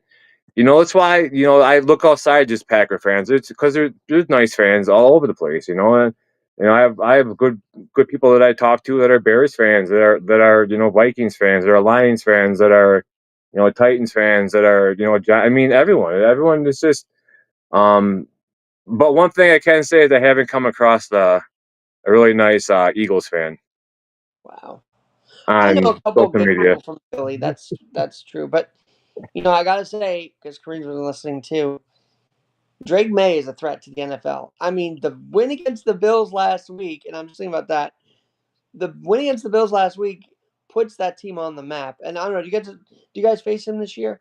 that's why I look outside just Packer fans. It's because there's nice fans all over the place. And I have good people that I talk to that are Bears fans, that are Vikings fans, that are Lions fans, that are Titans fans, that are I mean everyone is just. But one thing I can say is I haven't come across a really nice Eagles fan Wow. I know on a couple social good media. people from Philly. That's true. But I gotta say, because Kareem's been listening too, Drake May is a threat to the NFL. I mean, the win against the Bills last week, and I'm just thinking about that. The win against the Bills last week puts that team on the map. And I don't know, do you guys face him this year?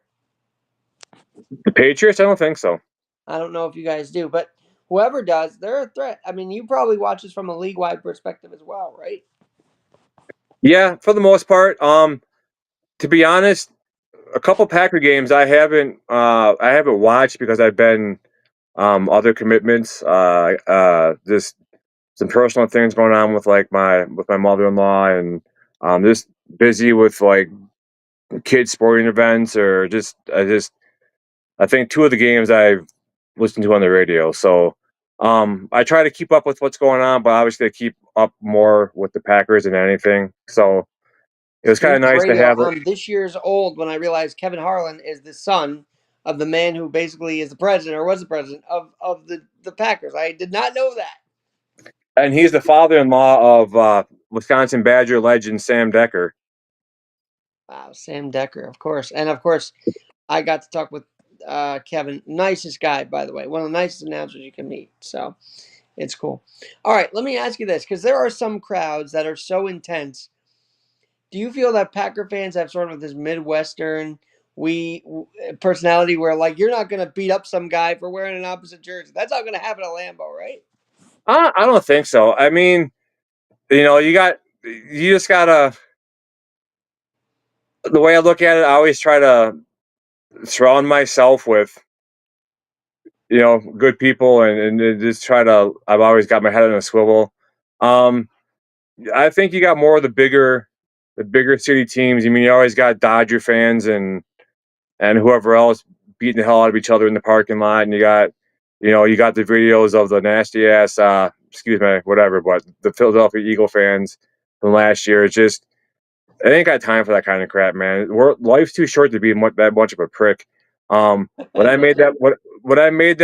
The Patriots? I don't think so. I don't know if you guys do, but whoever does, they're a threat. I mean, you probably watch this from a league wide perspective as well, right? Yeah, for the most part. To be honest, a couple Packer games I haven't watched because I've been other commitments. Just some personal things going on with like my mother-in-law, and just busy with like kids sporting events, or I think two of the games I've listened to on the radio. So I try to keep up with what's going on, but obviously I keep up more with the Packers than anything. So it was kind of Speaking of nice to radio, have it. I'm this year's old when I realized Kevin Harlan is the son of the man who basically is the president or was the president of the Packers. I did not know that. And he's the father-in-law of Wisconsin Badger legend Sam Decker. Wow, Sam Decker, of course. And of course, I got to talk with Kevin. Nicest guy, by the way. One of the nicest announcers you can meet. So It's cool. All right, let me ask you this, because there are some crowds that are so intense. Do you feel that Packer fans have sort of this Midwestern personality where, like, you're not going to beat up some guy for wearing an opposite jersey? That's not going to happen at Lambeau, right? I don't think so. I mean, you just gotta. The way I look at it, I always try to surround myself with good people and just try to. I've always got my head on a swivel. Um, I think you got more of the bigger city teams. I mean, you always got Dodger fans and whoever else beating the hell out of each other in the parking lot, and you got the videos of the nasty ass, excuse me, whatever, but the Philadelphia Eagle fans from last year. It's just I ain't got time for that kind of crap, man. Life's too short to be that much of a prick. When I made that when I made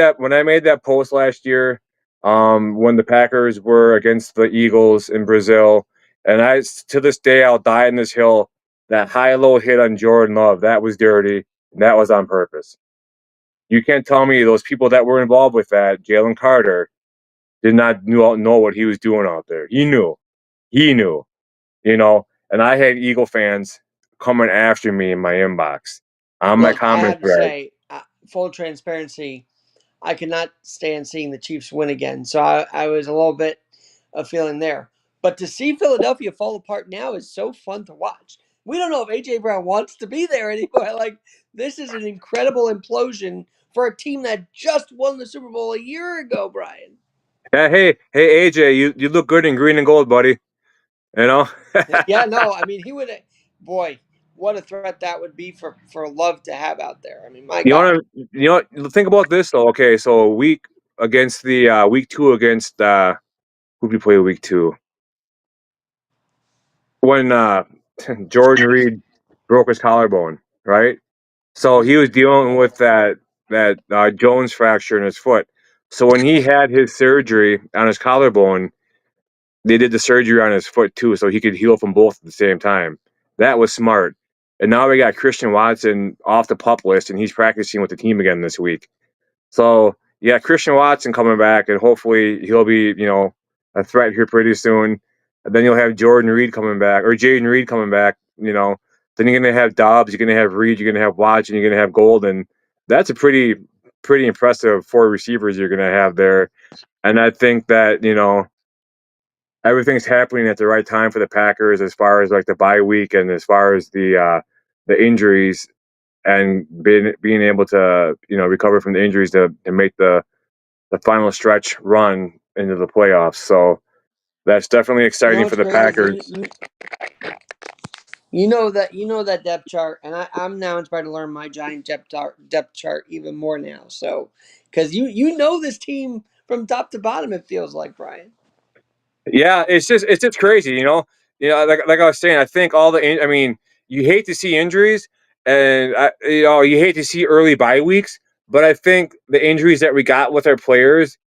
that post last year, when the Packers were against the Eagles in Brazil, and to this day I'll die in this hill. That high-low hit on Jordan Love, that was dirty, and that was on purpose. You can't tell me those people that were involved with that, Jalen Carter, did not know what he was doing out there. He knew. He knew. And I had Eagle fans coming after me in my inbox on my Look, I comment have to thread. say, full transparency, I could not stand seeing the Chiefs win again. So I was a little bit of feeling there. But to see Philadelphia fall apart now is so fun to watch. We don't know if A.J. Brown wants to be there anymore. Like, this is an incredible implosion for a team that just won the Super Bowl a year ago, Brian. Yeah, hey, AJ, you look good in green and gold, buddy. You know. Yeah, no, I mean, he would, boy, what a threat that would be for Love to have out there. I mean, my You God. want to think about this though. Okay, so week 2 against who did we play week 2 when Jordan Reed broke his collarbone, right? So he was dealing with that Jones fracture in his foot. So when he had his surgery on his collarbone, they did the surgery on his foot too, so he could heal from both at the same time. That was smart. And now we got Christian Watson off the pup list, and he's practicing with the team again this week. So yeah, Christian Watson coming back, and hopefully he'll be a threat here pretty soon. And then you'll have Jordan Reed coming back or Jaden Reed coming back. Then you're gonna have Dobbs, you're gonna have Reed, you're gonna have Watson, you're gonna have Golden. That's a pretty impressive 4 receivers you're gonna have there. And I think that everything's happening at the right time for the Packers as far as like the bye week and as far as the injuries and being able to recover from the injuries to make the final stretch run into the playoffs. So that's definitely You know exciting for what's the crazy? Packers. You know that depth chart, and I'm now inspired to learn my giant depth chart even more now. So, because you know this team from top to bottom, it feels like, Brian. Yeah, it's just crazy, like I was saying, I think I mean, you hate to see injuries and you hate to see early bye weeks, but I think the injuries that we got with our players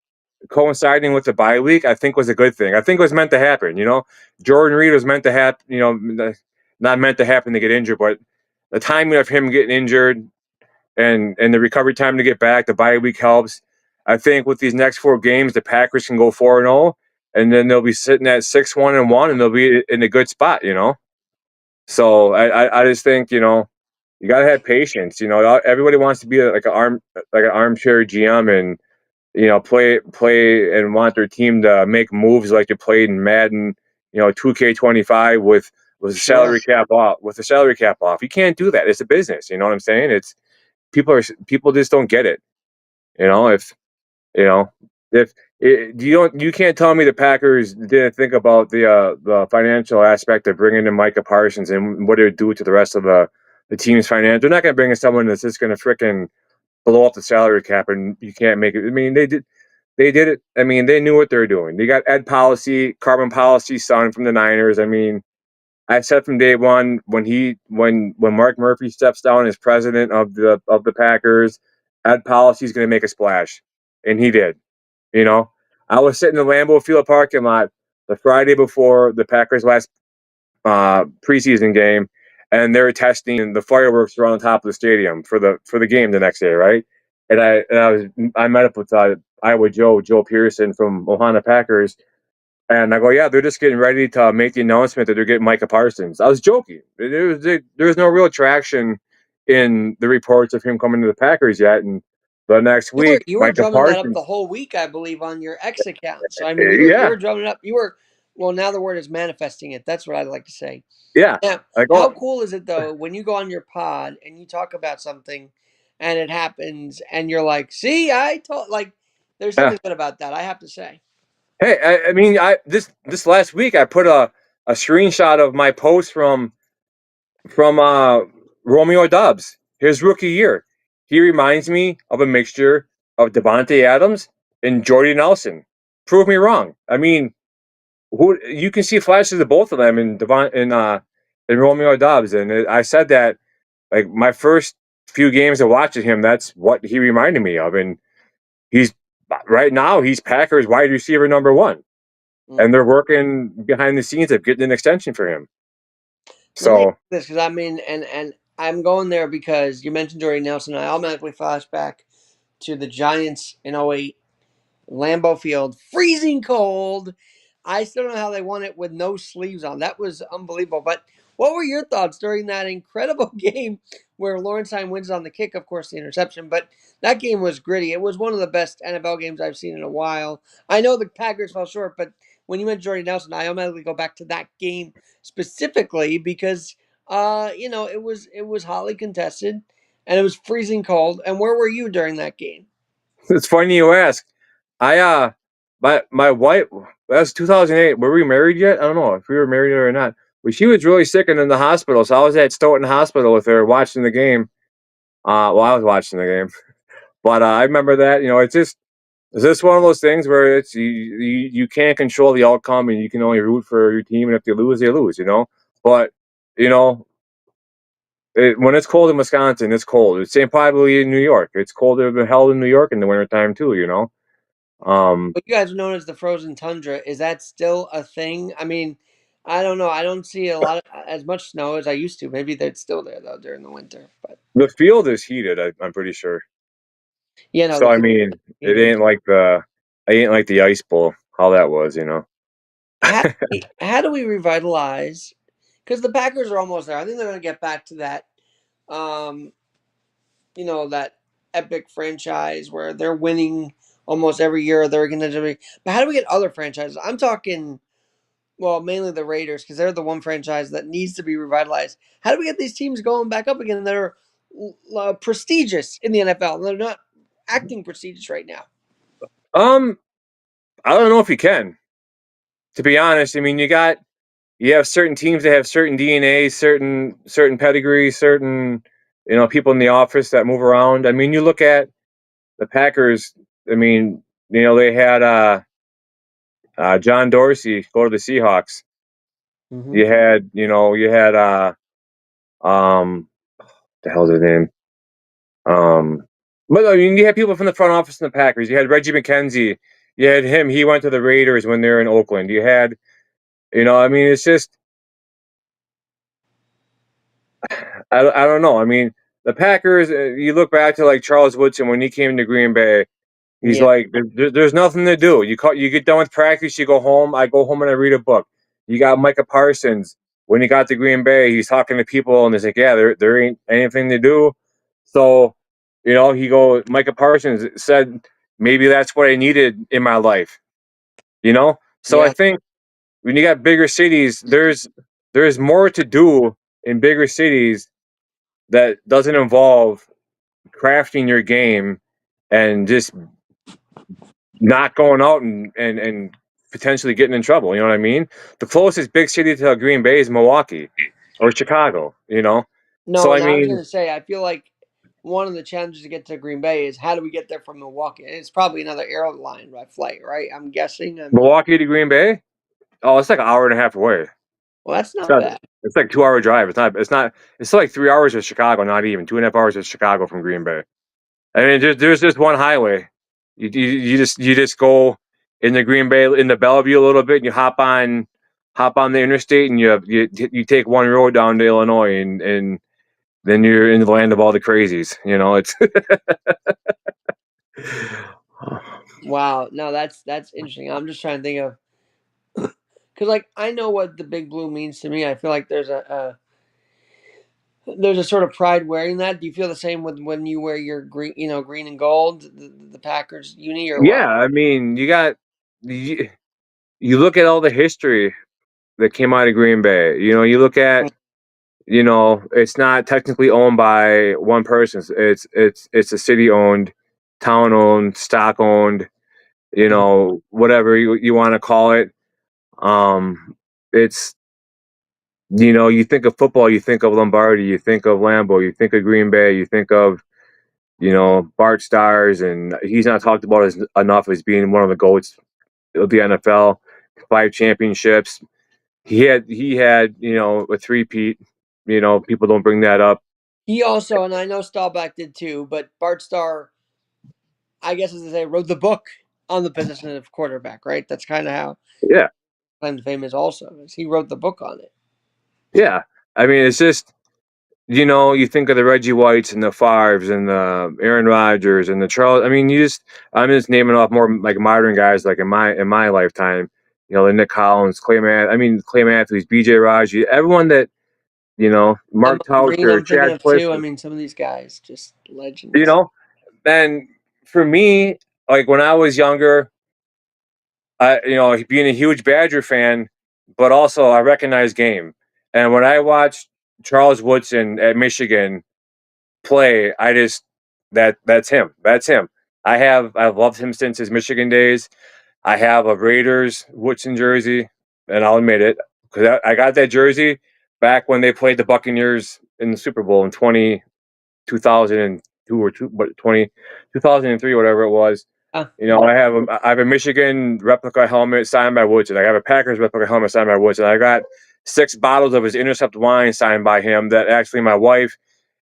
coinciding with the bye week, I think was a good thing. I think it was meant to happen. Jordan Reed was meant to happen. Not meant to happen to get injured, but the timing of him getting injured and the recovery time to get back, the bye week helps. I think with these next 4 games, the Packers can go 4-0, and then they'll be sitting at 6-1-1, and they'll be in a good spot. So I just think you gotta have patience. Everybody wants to be like an armchair GM and play and want their team to make moves like they played in Madden, 2K25 with the Sure. salary cap off. With the salary cap off, you can't do that. It's a business. You know what I'm saying? It's people just don't get it. If you know if you can't tell me the Packers didn't think about the financial aspect of bringing in Micah Parsons and what it would do to the rest of the team's finance. They're not going to bring in someone that's just going to fricking blow up the salary cap and you can't make it. I mean, they did it. I mean, they knew what they were doing. They got Ed Policy, Carbon Policy son from the Niners. I mean, I said from day one when Mark Murphy steps down as president of the Packers, Ed Policy is going to make a splash, and he did. You know, I was sitting in the Lambeau Field parking lot the Friday before the Packers' last preseason game, and they were testing the fireworks around the top of the stadium for the game the next day, right? and I met up with Iowa Joe Pearson from Ohana Packers, and I go, yeah, they're just getting ready to make the announcement that they're getting Micah Parsons. I was joking. There's no real traction in the reports of him coming to the Packers yet, and the next week, You were Micah drumming that up the Parsons. whole week, I believe, on your X account. So I mean, you Yeah, were drumming it up. You were well. Now the word is manifesting it. That's what I'd like to say. yeah. Now, I how go, cool is it though when you go on your pod and you talk about something, and it happens, and you're like, "See, I told." Like, there's yeah. something good about that. I have to say. Hey, I mean, this last week I put a screenshot of my post from Romeo Dobbs, his rookie year. He reminds me of a mixture of Devontae Adams and Jordy Nelson. Prove me wrong. I mean, who you can see flashes of both of them in Romeo Dobbs, and I said that like my first few games of watching him, that's what he reminded me of, and he's right now he's Packers wide receiver number one, Mm. and they're working behind the scenes of getting an extension for him. Let me ask So this because I mean, and I'm going there because you mentioned Jordy Nelson. I automatically flash back to the Giants in '08. Lambeau Field, freezing cold. I still don't know how they won it with no sleeves on. That was unbelievable. But what were your thoughts during that incredible game where Lawrence wins on the kick? Of course, the interception, but that game was gritty. It was one of the best NFL games I've seen in a while. I know the Packers fell short, but when you mentioned Jordy Nelson, I automatically go back to that game specifically because, it was hotly contested and it was freezing cold. And where were you during that game? it's funny you ask. I my wife, that was 2008. Were we married yet? I don't know if we were married or not. But she was really sick and in the hospital, so I was at Stoughton Hospital with her watching the game. Well, I was watching the game, but I remember that. It's just one of those things where you can't control the outcome, and you can only root for your team, and if they lose, they lose. But you know, when it's cold in Wisconsin, it's cold. It's same probably in New York. It's colder than hell in New York in the wintertime too. Um, What you guys are known as the frozen tundra, is that still a thing? I mean, I don't know. I don't see a lot of as much snow as I used to. Maybe that's still there though during the winter. But the field is heated. I'm pretty sure. yeah, no, So the I field mean, it heated. ain't like the ice bowl. How that was. How do we revitalize? Because the Packers are almost there. I think they're going to get back to that. Um, that epic franchise where they're winning almost every year. They're going to be. But how do we get other franchises? I'm talking. Well, mainly the Raiders because they're the one franchise that needs to be revitalized. How do we get these teams going back up again that are prestigious in the NFL? They're not acting prestigious right now. Um, I don't know if you can. To be honest, I mean, you have certain teams that have certain DNA, certain pedigrees, certain people in the office that move around. I mean, you look at the Packers. I mean, they had John Dorsey go to the Seahawks. Mm-hmm. You had the hell's his name? Um, but I mean, you had people from the front office in the Packers. You had Reggie McKenzie. You had him. He went to the Raiders when they were in Oakland. I mean, it's just, I don't know. I mean, the Packers. You look back to like Charles Woodson when he came to Green Bay. He's Yeah, like, there's nothing to do. You get done with practice, you go home. I go home and I read a book. You got Micah Parsons. When he got to Green Bay, he's talking to people and he's like, yeah, there ain't anything to do. So, Micah Parsons said, maybe that's what I needed in my life. So I yeah. think when you got bigger cities, there's more to do in bigger cities that doesn't involve crafting your game and just not going out and potentially getting in trouble. You know what I mean? The closest big city to Green Bay is Milwaukee or Chicago. So No, I and I was mean, going to say, I feel like one of the challenges to get to Green Bay is how do we get there from Milwaukee? And it's probably another airline flight, right? I'm guessing. I mean, Milwaukee to Green Bay, oh, it's like an hour and a half away. well, that's It's not not. bad. It's like 2 hour drive. It's not. It's not. It's like 3 hours of Chicago. Not even 2.5 hours of Chicago from Green Bay. I mean, there's just one highway. You just go in the Green Bay in the Bellevue a little bit, and you hop on the interstate, and you take one road down to Illinois, and then you're in the land of all the crazies. It's Wow, no, that's interesting. I'm just trying to think of because like I know what the big blue means to me. I feel like there's a sort of pride wearing that. Do you feel the same with when you wear your green, green and gold, the Packers uni or Yeah, what? I mean, you, you look at all the history that came out of Green Bay. You look at, it's not technically owned by one person. It's a city owned, town owned, stock owned, Mhm. whatever you want to call it. It's you think of football, you think of Lombardi, you think of Lambeau, you think of Green Bay, you think of Bart Stars, and he's not talked about as enough as being one of the goats of the NFL. 5 championships. He had a three-peat. People don't bring that up. He also, and I know Staubach did too, but Bart Starr, I guess as they say, wrote the book on the position of quarterback, right? That's kind of how Yeah, claim to fame is also. Is he wrote the book on it. yeah. I mean, it's just you think of the Reggie Whites and the Favres and the Aaron Rodgers and the Charles. I mean, I'm just naming off more like modern guys, like in my lifetime. The Nick Collins, Clay Matthews, B.J. Raji, everyone that Emma Mark Green, Tauscher, I'm thinking Chad of too. I Clifton. mean, some of these guys, just You legends. know, and for me, like when I was younger, being a huge Badger fan, but also I recognize game. And when I watched Charles Woodson at Michigan play, that's him. That's him. I've loved him since his Michigan days. I have a Raiders Woodson jersey, and I'll admit it because I got that jersey back when they played the Buccaneers in the Super Bowl in 2002 or 2003, whatever it was. Uh, I have a Michigan replica helmet signed by Woodson. I have a Packers replica helmet signed by Woodson. I got 6 bottles of his Intercept wine signed by him that actually my wife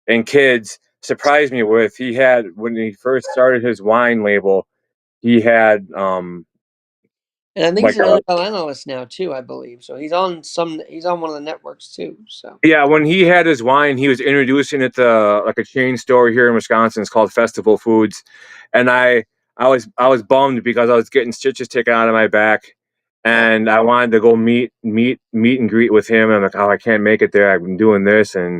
and kids surprised me with. He had when he first started his wine label, he had and I think he's like an a NFL analyst now too. I believe so. He's on some. He's on one of the networks too. So yeah, when he had his wine, he was introducing it to like a chain store here in Wisconsin. It's called Festival Foods, and I was bummed because I was getting stitches taken out of my back, uh, and I wanted to go meet and greet with him. And I'm like, oh, I can't make it there. I've been doing this, and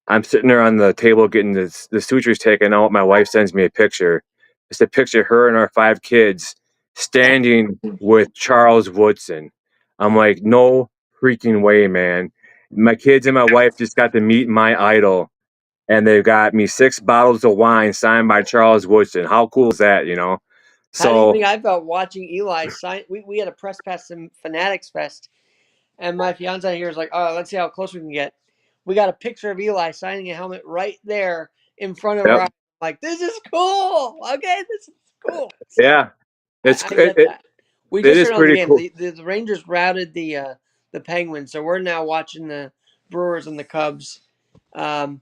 I'm sitting there on the table getting the sutures taken out. My wife sends me a picture. It's a picture of her and our 5 kids standing with Charles Woodson. I'm like, no freaking way, man. My kids and my wife just got to meet my idol, and they've got me 6 bottles of wine signed by Charles Woodson. How cool is that? how do you So, think I felt watching Eli sign? We had a press pass in Fanatics Fest, and my fiance here is like, "Oh, let's see how close we can get." We got a picture of Eli signing a helmet right there in front of our yep, eyes. Like, this is cool. Okay, this is cool. So yeah, it's I it, get it, that. We it just is turned on the pretty game. cool. The Rangers routed the Penguins, so we're now watching the Brewers and the Cubs. Um,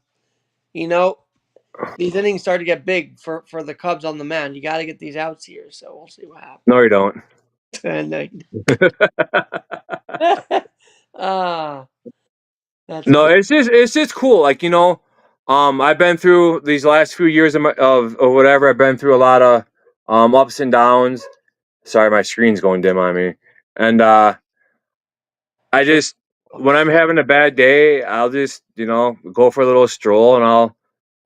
you know, these innings start to get big for the Cubs on the mound. You got to get these outs here, so we'll see what happens. No, you don't. And ah, that's No, cool. it's just cool. Like I've been through these last few years of whatever. I've been through a lot of ups and downs. Sorry, my screen's going dim on me. And I Sure. just when I'm having a bad day, I'll just go for a little stroll, and I'll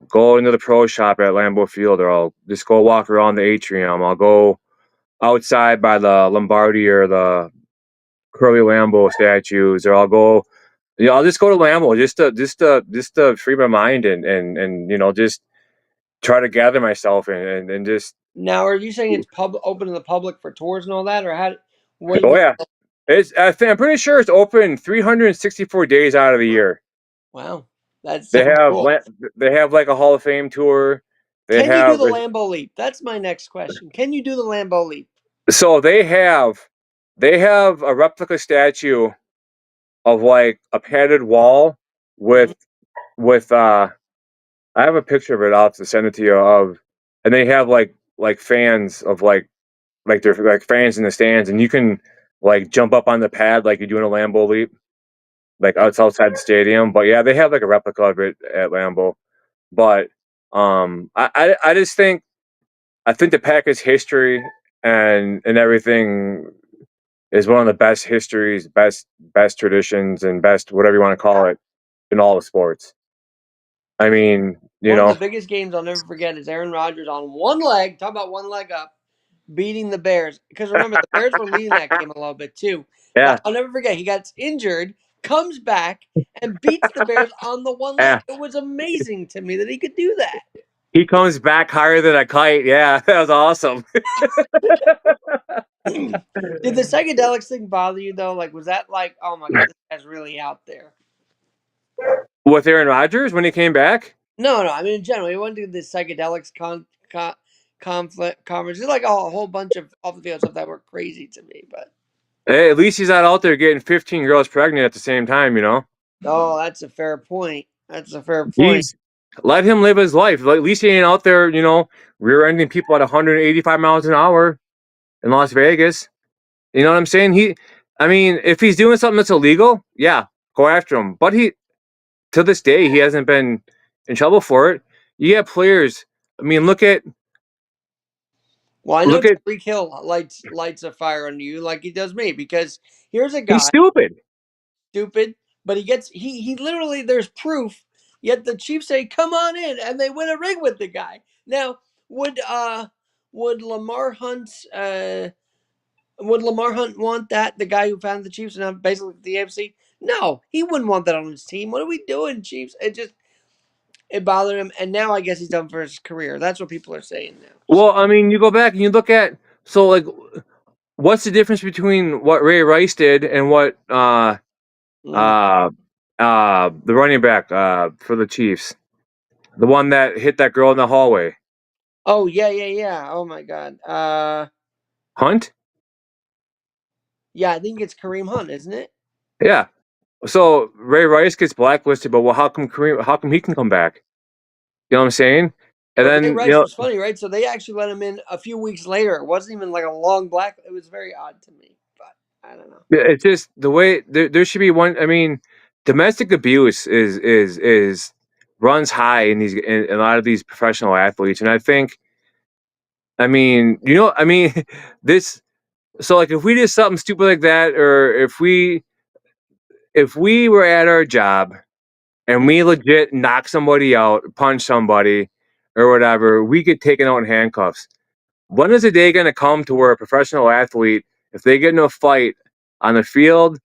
go into the pro shop at Lambeau Field, or I'll just go walk around the atrium. I'll go outside by the Lombardi or the Curly Lambeau statues, or I'll go. I'll just go to Lambeau just to free my mind and just try to gather myself and just Now, are you saying it's open to the public for tours and all that, or how? What do you oh mean? yeah. I'm pretty sure it's open 364 days out of the year. Wow, that They sounds have cool. they have like a Hall of Fame tour. They Can you do have the Lambo leap? That's my next question. Can you do the Lambo leap? so they have a replica statue of like a padded wall Mhm. with I have a picture of it. I'll have to send it to you and they have like fans of like they're like fans in the stands, and you can like jump up on the pad like you're doing a Lambeau leap, like outside the stadium. But yeah, they have like a replica of it at Lambeau. But I just think I think the Packers' history and everything is one of the best histories, best traditions, and best whatever you want to call it in all of sports. I mean, you One of the know, biggest games I'll never forget is Aaron Rodgers on one leg. Talk about one leg up, beating the Bears. Because remember, the Bears were leading that game a little bit too. But yeah, I'll never forget, he got injured, comes back, and beats the Bears on the one leg. yeah. It was amazing to me that he could do that. He comes back higher than a kite. Yeah, that was awesome. Did the psychedelics thing bother you though? Like, was that like, oh my god, this guy's really out there? With Aaron Rodgers when he came back. No, no. I mean, in general, he went to the psychedelics conflict conference. There's like a whole bunch of off the field stuff that were crazy to me. But Hey, at least he's not out there getting 15 girls pregnant at the same time. oh, that's a fair point. That's a fair point. He's let him live his life. At least he ain't out there, rear-ending people at 185 miles an hour in Las Vegas. You know what I'm saying? I mean, if he's doing something that's illegal, yeah, go after him. But to this day, he hasn't been in trouble for it. You have players. I mean, Well, I know look at. Tyreek Hill lights a fire under you like he does me because here's a He's guy stupid. stupid, but he literally there's proof. Yet the Chiefs say, "Come on in," and they win a ring with the guy. Now, would uh would Lamar Hunt's would Lamar Hunt want that? The guy who founded the Chiefs and basically the AFC? No, he wouldn't want that on his team. What are we doing, Chiefs? It bothered him, and now I guess he's done for his career. That's what people are saying now. So, Well, I mean, you go back and you look at like what's the difference between what Ray Rice did and what mm. uh the running back for the Chiefs, the one that hit that girl in the hallway, Oh yeah, yeah, yeah. Oh my God. Hunt? Yeah, I think it's Kareem Hunt, isn't it? Yeah. So Ray Rice gets blacklisted, but how come he can come back? You know what I'm saying? And But Ray then, Rice was funny, right? So they actually let him in a few weeks later. It wasn't even like a long black. It was very odd to me, but I don't know. it's just the way there should be one. I mean, domestic abuse is runs high in a lot of these professional athletes, and I think, I mean, this. So like, if we did something stupid like that, or if we were at our job and we legit knock somebody out, punch somebody, or whatever, we get taken out in handcuffs. When is the day going to come to where a professional athlete, if they get in a fight on the field,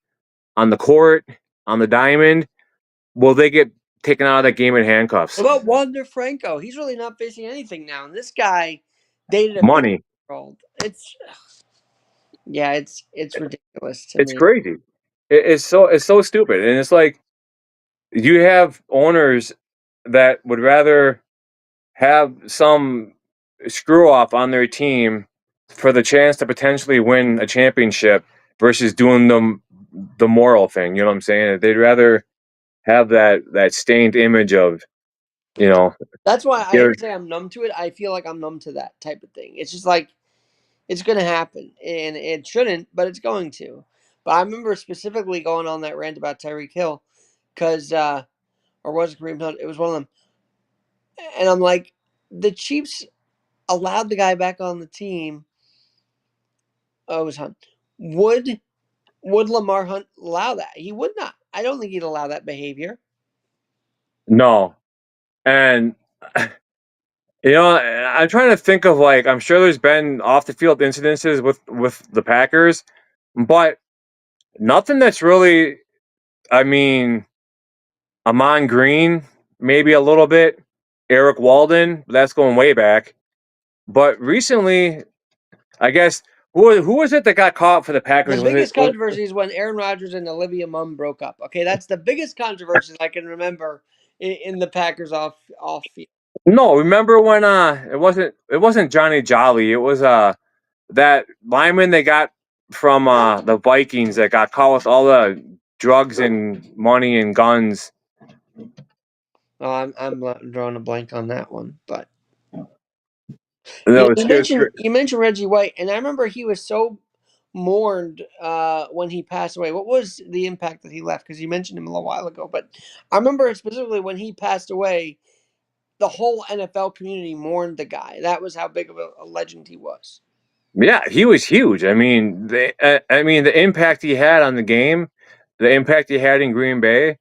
on the court, on the diamond, will they get taken out of that game in handcuffs? What about Wander Franco? He's really not facing anything now, and this guy dated a 50 Money. year old. It's ridiculous to It's me. crazy. It's so stupid, and it's like you have owners that would rather have some screw off on their team for the chance to potentially win a championship versus doing the moral thing. You know what I'm saying? They'd rather have that stained image of, you know, That's why I hate they're to say I'm numb to it. I feel like I'm numb to that type of thing. It's just like it's going to happen, and it shouldn't, but it's going to. But I remember specifically going on that rant about Tyreek Hill, because or was it Kareem Hunt? It was one of them, and I'm like, the Chiefs allowed the guy back on the team. Oh, it was Hunt. Would Lamar Hunt allow that? He would not. I don't think he'd allow that behavior. no. And I'm trying to think of, like, I'm sure there's been off the field incidences with the Packers, but nothing that's really, I mean, Amon Green, maybe a little bit. Eric Walden, that's going way back. But recently, I guess, who was it that got caught for the The Packers? Was it? biggest controversy is when Aaron Rodgers and Olivia Munn broke up. Okay, that's the biggest controversy I can remember in the Packers off field. No, remember when it wasn't Johnny Jolly. It was that lineman they got from the Vikings that got caught with all the drugs and money and guns. Oh, I'm drawing a blank on that one, but And you that know, was, it was you mentioned Reggie White, and I remember he was so mourned when he passed away. What was the impact that he left? Because you mentioned him a little while ago, but I remember specifically when he passed away. the whole NFL community mourned the guy. That was how big of a legend he was. Yeah, he was huge. I mean, the impact he had on the game, the impact he had in Green Bay.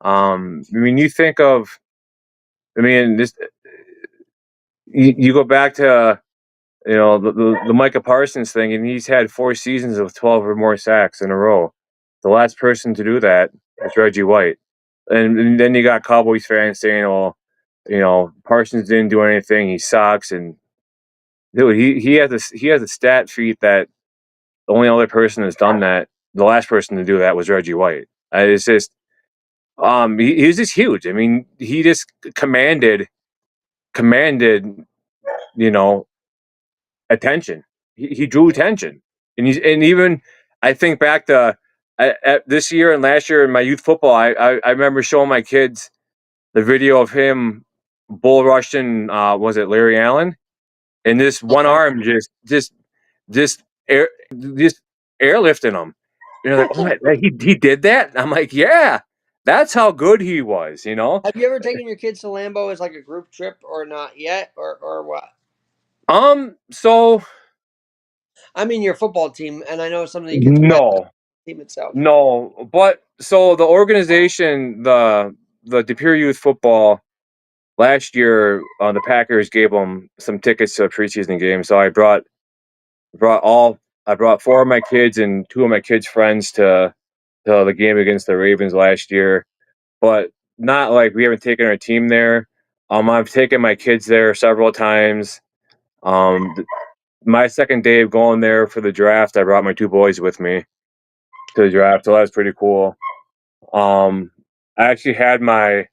I mean, you think of, I mean, this. You go back to the Micah Parsons thing, and he's had 4 seasons of 12 or more sacks in a row. The last person to do that was Reggie White, and then you got Cowboys fans saying, "Oh, Parsons didn't do anything. He sucks." And dude, he has a stat feat that the only other person that's done that, the last person to do that was Reggie White. It's just, he was just huge. I mean, he just commanded, you know, attention. He drew attention, and even I think back to at this year and last year in my youth football, I remember showing my kids the video of him bull rushing. Was it Larry Allen? And this one arm just just airlifting him. And they're like, "What? He did that?" And I'm like, "Yeah, that's how good he was." Have you ever taken your kids to Lambeau as like a group trip or not yet, or what? So I mean, your football team, and I know some of you get together, no, the team itself. no, but so the organization, the Depew Youth Football last year, the Packers gave them some tickets to a preseason game. So brought all I brought four of my kids and two of my kids' friends to the game against the Ravens last year, but not like we haven't taken our team there. I've taken my kids there several times. Um, my second day of going there for the draft, I brought my two boys with me to the draft, so that was pretty cool. Um, I actually had my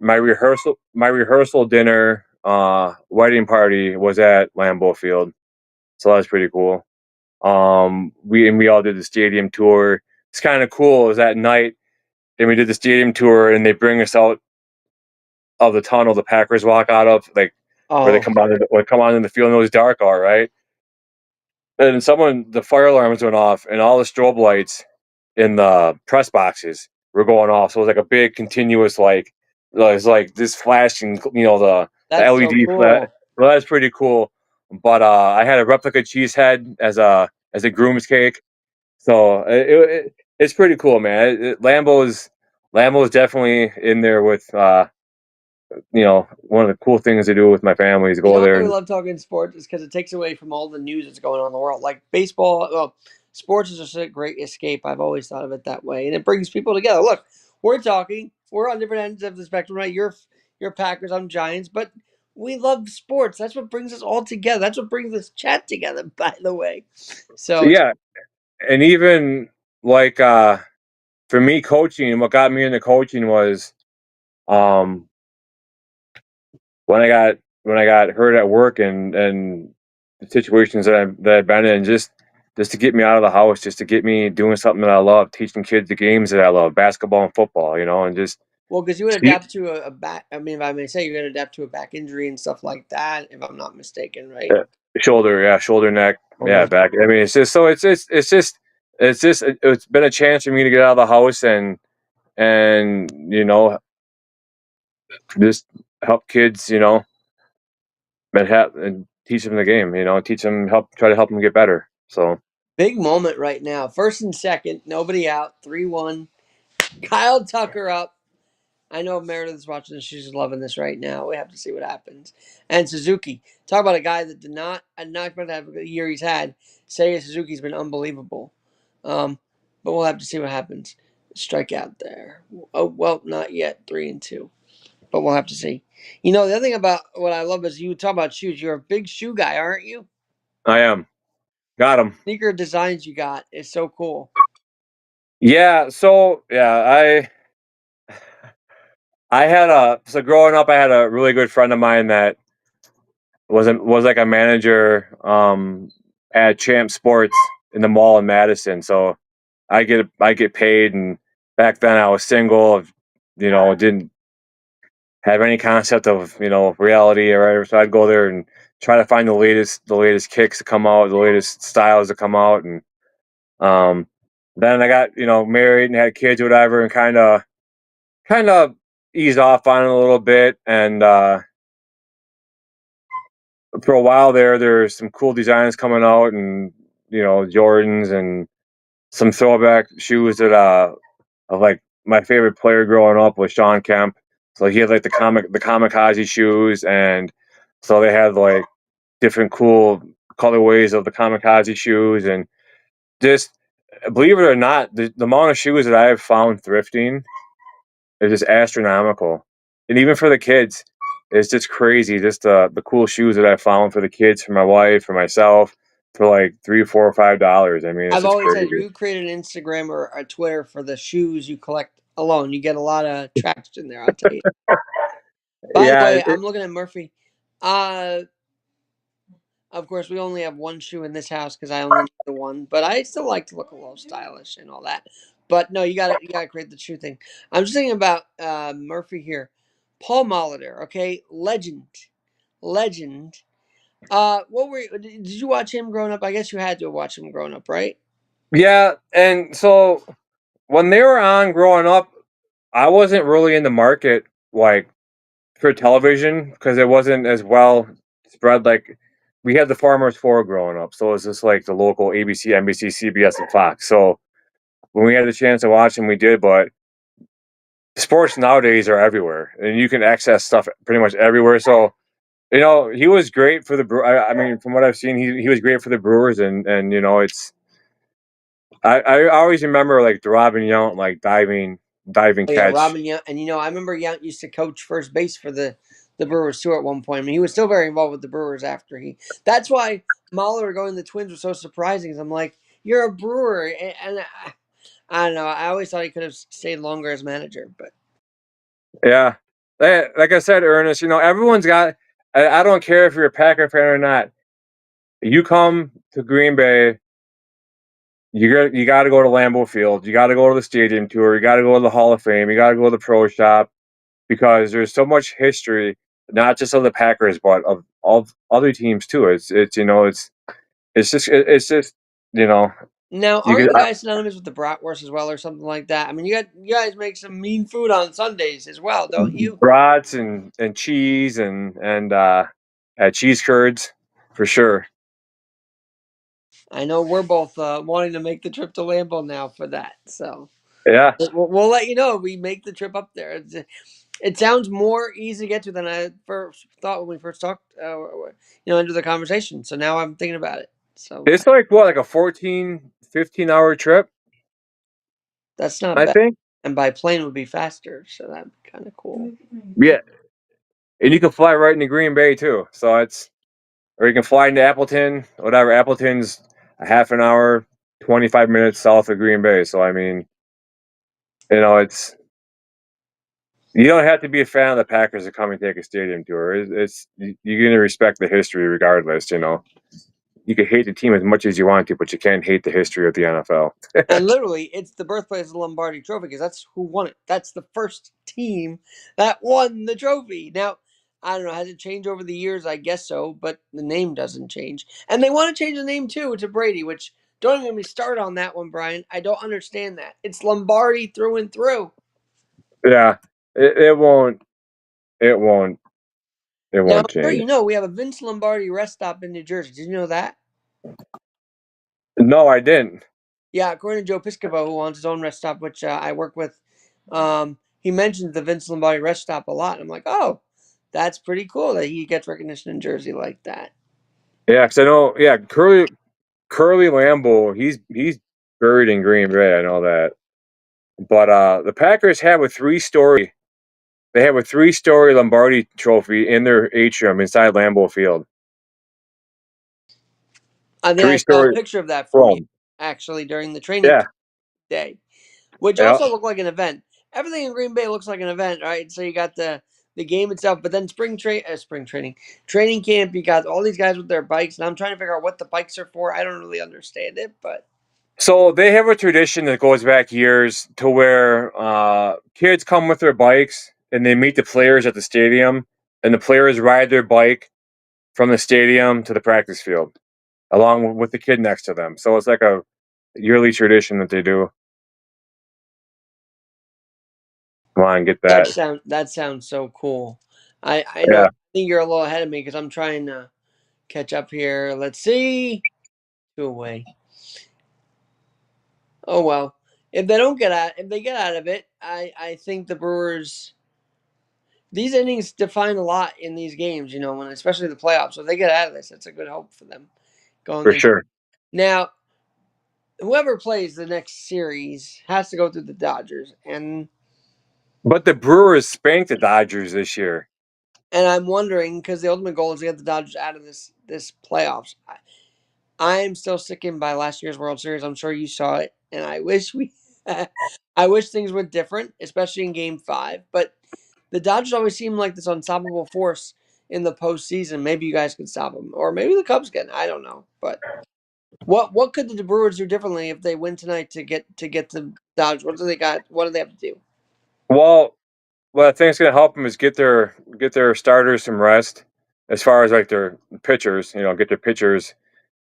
rehearsal dinner wedding party was at Lambeau Field, so that was pretty cool. We all did the stadium tour. It's kind of cool. It was at night, and we did the stadium tour, and they bring us out of the tunnel the Packers walk out of, like where they Oh, come on in the field, and it was dark, all right. And the fire alarms went off, and all the strobe lights in the press boxes were going off. So it was like a big continuous, like, it was like this flashing, the that's so LED flash. cool. Well, that's pretty cool. But I had a replica cheese head as a groom's cake. So it's pretty cool, man. Lambeau is definitely in there with one of the cool things to do with my family is You go know there why we and love talking sports is because it takes away from all the news that's going on in the world. Like baseball, well, sports is just a great escape. I've always thought of it that way, and it brings people together. Look, we're talking. We're on different ends of the spectrum, right? You're Packers, I'm Giants, but we love sports. That's what brings us all together. That's what brings this chat together. By the way, so yeah, and even like for me coaching, what got me into coaching was um when I got hurt at work and the situations that I've been in, just to get me out of the house, just to get me doing something that I love, teaching kids the games that I love, basketball and football, and well, because you would just adapt to a back. I mean, if I may say, you're going to adapt to a back injury and stuff like that. If I'm not mistaken, right? shoulder, yeah, shoulder, neck, yeah, Okay. back. I mean, it's just so it's been a chance for me to get out of the house and just help kids, and teach them the game, teach them, try to help them get better. So Big moment right now. First and second, nobody out. 3-1. Kyle Tucker up. I know Meredith's watching this. She's loving this right now. We have to see what happens. And Suzuki. Talk about a guy that did not expect to have the year he's had. Seiya Suzuki's been unbelievable. But we'll have to see what happens. Strike out there. Oh, well, not yet. 3-2. But we'll have to see. The other thing about what I love is you talk about shoes. You're a big shoe guy, aren't you? I am got them. Sneaker designs you got is so cool. Yeah. So yeah, I had growing up, I had a really good friend of mine that was like a manager at Champ Sports in the mall in Madison. So I get paid, and back then I was single, didn't have any concept of reality or whatever. So I'd go there and try to find the latest kicks to come out, the latest styles to come out, and um, then I got married and had kids or whatever, and kind of eased off on it a little bit, and for a while there's some cool designs coming out, and Jordans and some throwback shoes that of like my favorite player growing up was Shawn Kemp. So he had like the kamikaze shoes, and so they had like different cool colorways of the kamikaze shoes, and just believe it or not, the amount of shoes that I have found thrifting is just astronomical. And even for the kids, it's just crazy. Just the cool shoes that I found for the kids, for my wife, for myself, for like $3, $4, $5. I mean, it's I've just always said crazy. you create an Instagram or a Twitter for the shoes you collect alone. You get a lot of traction there, I'll tell you. By the Yeah, way, I'm looking at Murphy. Uh, of course, we only have one shoe in this house because I only need the one. But I still like to look a little stylish and all that. But no, you gotta create the shoe thing. I'm just thinking about Murphy here, Paul Molitor. Okay, legend. Did you watch him growing up? I guess you had to watch him growing up, right? yeah. And so when they were on growing up, I wasn't really in the market like for television because it wasn't as well spread. Like we had the Farmers Four growing up, so it was just like the local ABC, NBC, CBS, and Fox. So when we had the chance to watch them, we did. But sports nowadays are everywhere, and you can access stuff pretty much everywhere. So he was great for the I mean, from what I've seen, he was great for the Brewers, and it's. I always remember like the Robin Yount like diving Oh yeah, catch. Robin Yount, and I remember Yount used to coach first base for the Brewers too at one point. I mean, he was still very involved with the Brewers after he. That's why Mahler going to the Twins was so surprising. 'Cause I'm like, you're a Brewer, and I don't know. I always thought he could have stayed longer as manager, but Yeah, like I said, Ernest, everyone's got. I don't care if you're a Packer fan or not. You come to Green Bay, you got to go to Lambeau Field. You got to go to the stadium tour. You got to go to the Hall of Fame. You got to go to the Pro Shop because there's so much history, not just of the Packers, but of other teams too. It's just you know now you aren't could you guys synonymous with the bratwurst as well, or something like that? I mean, you guys make some mean food on Sundays as well, don't you? brats and cheese and cheese curds for sure. I know we're both wanting to make the trip to Lambeau now for that, so. Yeah. We'll let you know if we make the trip up there. It sounds more easy to get to than I first thought when we first talked, into the conversation. So now I'm thinking about it. So It's like what, like a 14, 15 hour trip, that's not I bad. think. And by plane would be faster, so that'd be kind of cool. Yeah. And you can fly right into Green Bay too. Or you can fly into Appleton, whatever. Appleton's a half an hour, 25 minutes south of Green Bay. So, I mean, it's, you don't have to be a fan of the Packers to come and take a stadium tour. You're going to respect the history regardless. You can hate the team as much as you want to, but you can't hate the history of the NFL. And literally, it's the birthplace of the Lombardi Trophy because that's who won it. That's the first team that won the trophy. Now, I don't know, has it changed over the years? I guess so, but the name doesn't change. And they want to change the name too to Brady, which don't even get me start on that one, Brian. I don't understand that. It's Lombardi through and through. Yeah. It won't, it won't, it Now, I'm won't sure change. you know we have a Vince Lombardi rest stop in New Jersey. Did you know that? No, I didn't. Yeah, according to Joe Piscopo, who owns his own rest stop, which I work with, he mentions the Vince Lombardi rest stop a lot. And I'm like, oh, that's pretty cool that he gets recognition in Jersey like that. Yeah, because I know, yeah, Curly Lambeau, he's buried in Green Bay. I know that. But the Packers have a three-story Lombardi Trophy in their atrium inside Lambeau Field. I think I saw a Three-story picture of that from you throne. actually during the training Yeah, day, which yeah. also looked like an event. Everything in Green Bay looks like an event, right? So you got the game itself, but then spring training, training camp. You got all these guys with their bikes, and I'm trying to figure out what the bikes are for. I don't really understand it, but So they have a tradition that goes back years to where kids come with their bikes and they meet the players at the stadium, and the players ride their bike from the stadium to the practice field, along with the kid next to them. So it's like a yearly tradition that they do. Come on, get that that. sounds so cool. I know. Yeah. I think you're a little ahead of me because I'm trying to. catch up here. Let's see. 2 away. Oh well. If they get out of it, I think the Brewers. These innings define a lot in these games, when especially the playoffs. So if they get out of this, that's a good hope for them going for in. sure. Now, whoever plays the next series has to go through the Dodgers, But the Brewers spanked the Dodgers this year. and I'm wondering because the ultimate goal is to get the Dodgers out of this playoffs. I am still sticking by last year's World Series. I'm sure you saw it, and I wish I wish things were different, especially in Game 5. But the Dodgers always seem like this unstoppable force in the postseason. Maybe you guys can stop them, or maybe the Cubs can. I don't know, but what could the Brewers do differently if they win tonight to get the Dodgers? What do they got? What do they have to do? Well, what I think is going to help them is get their starters some rest, as far as like their pitchers. Get their pitchers,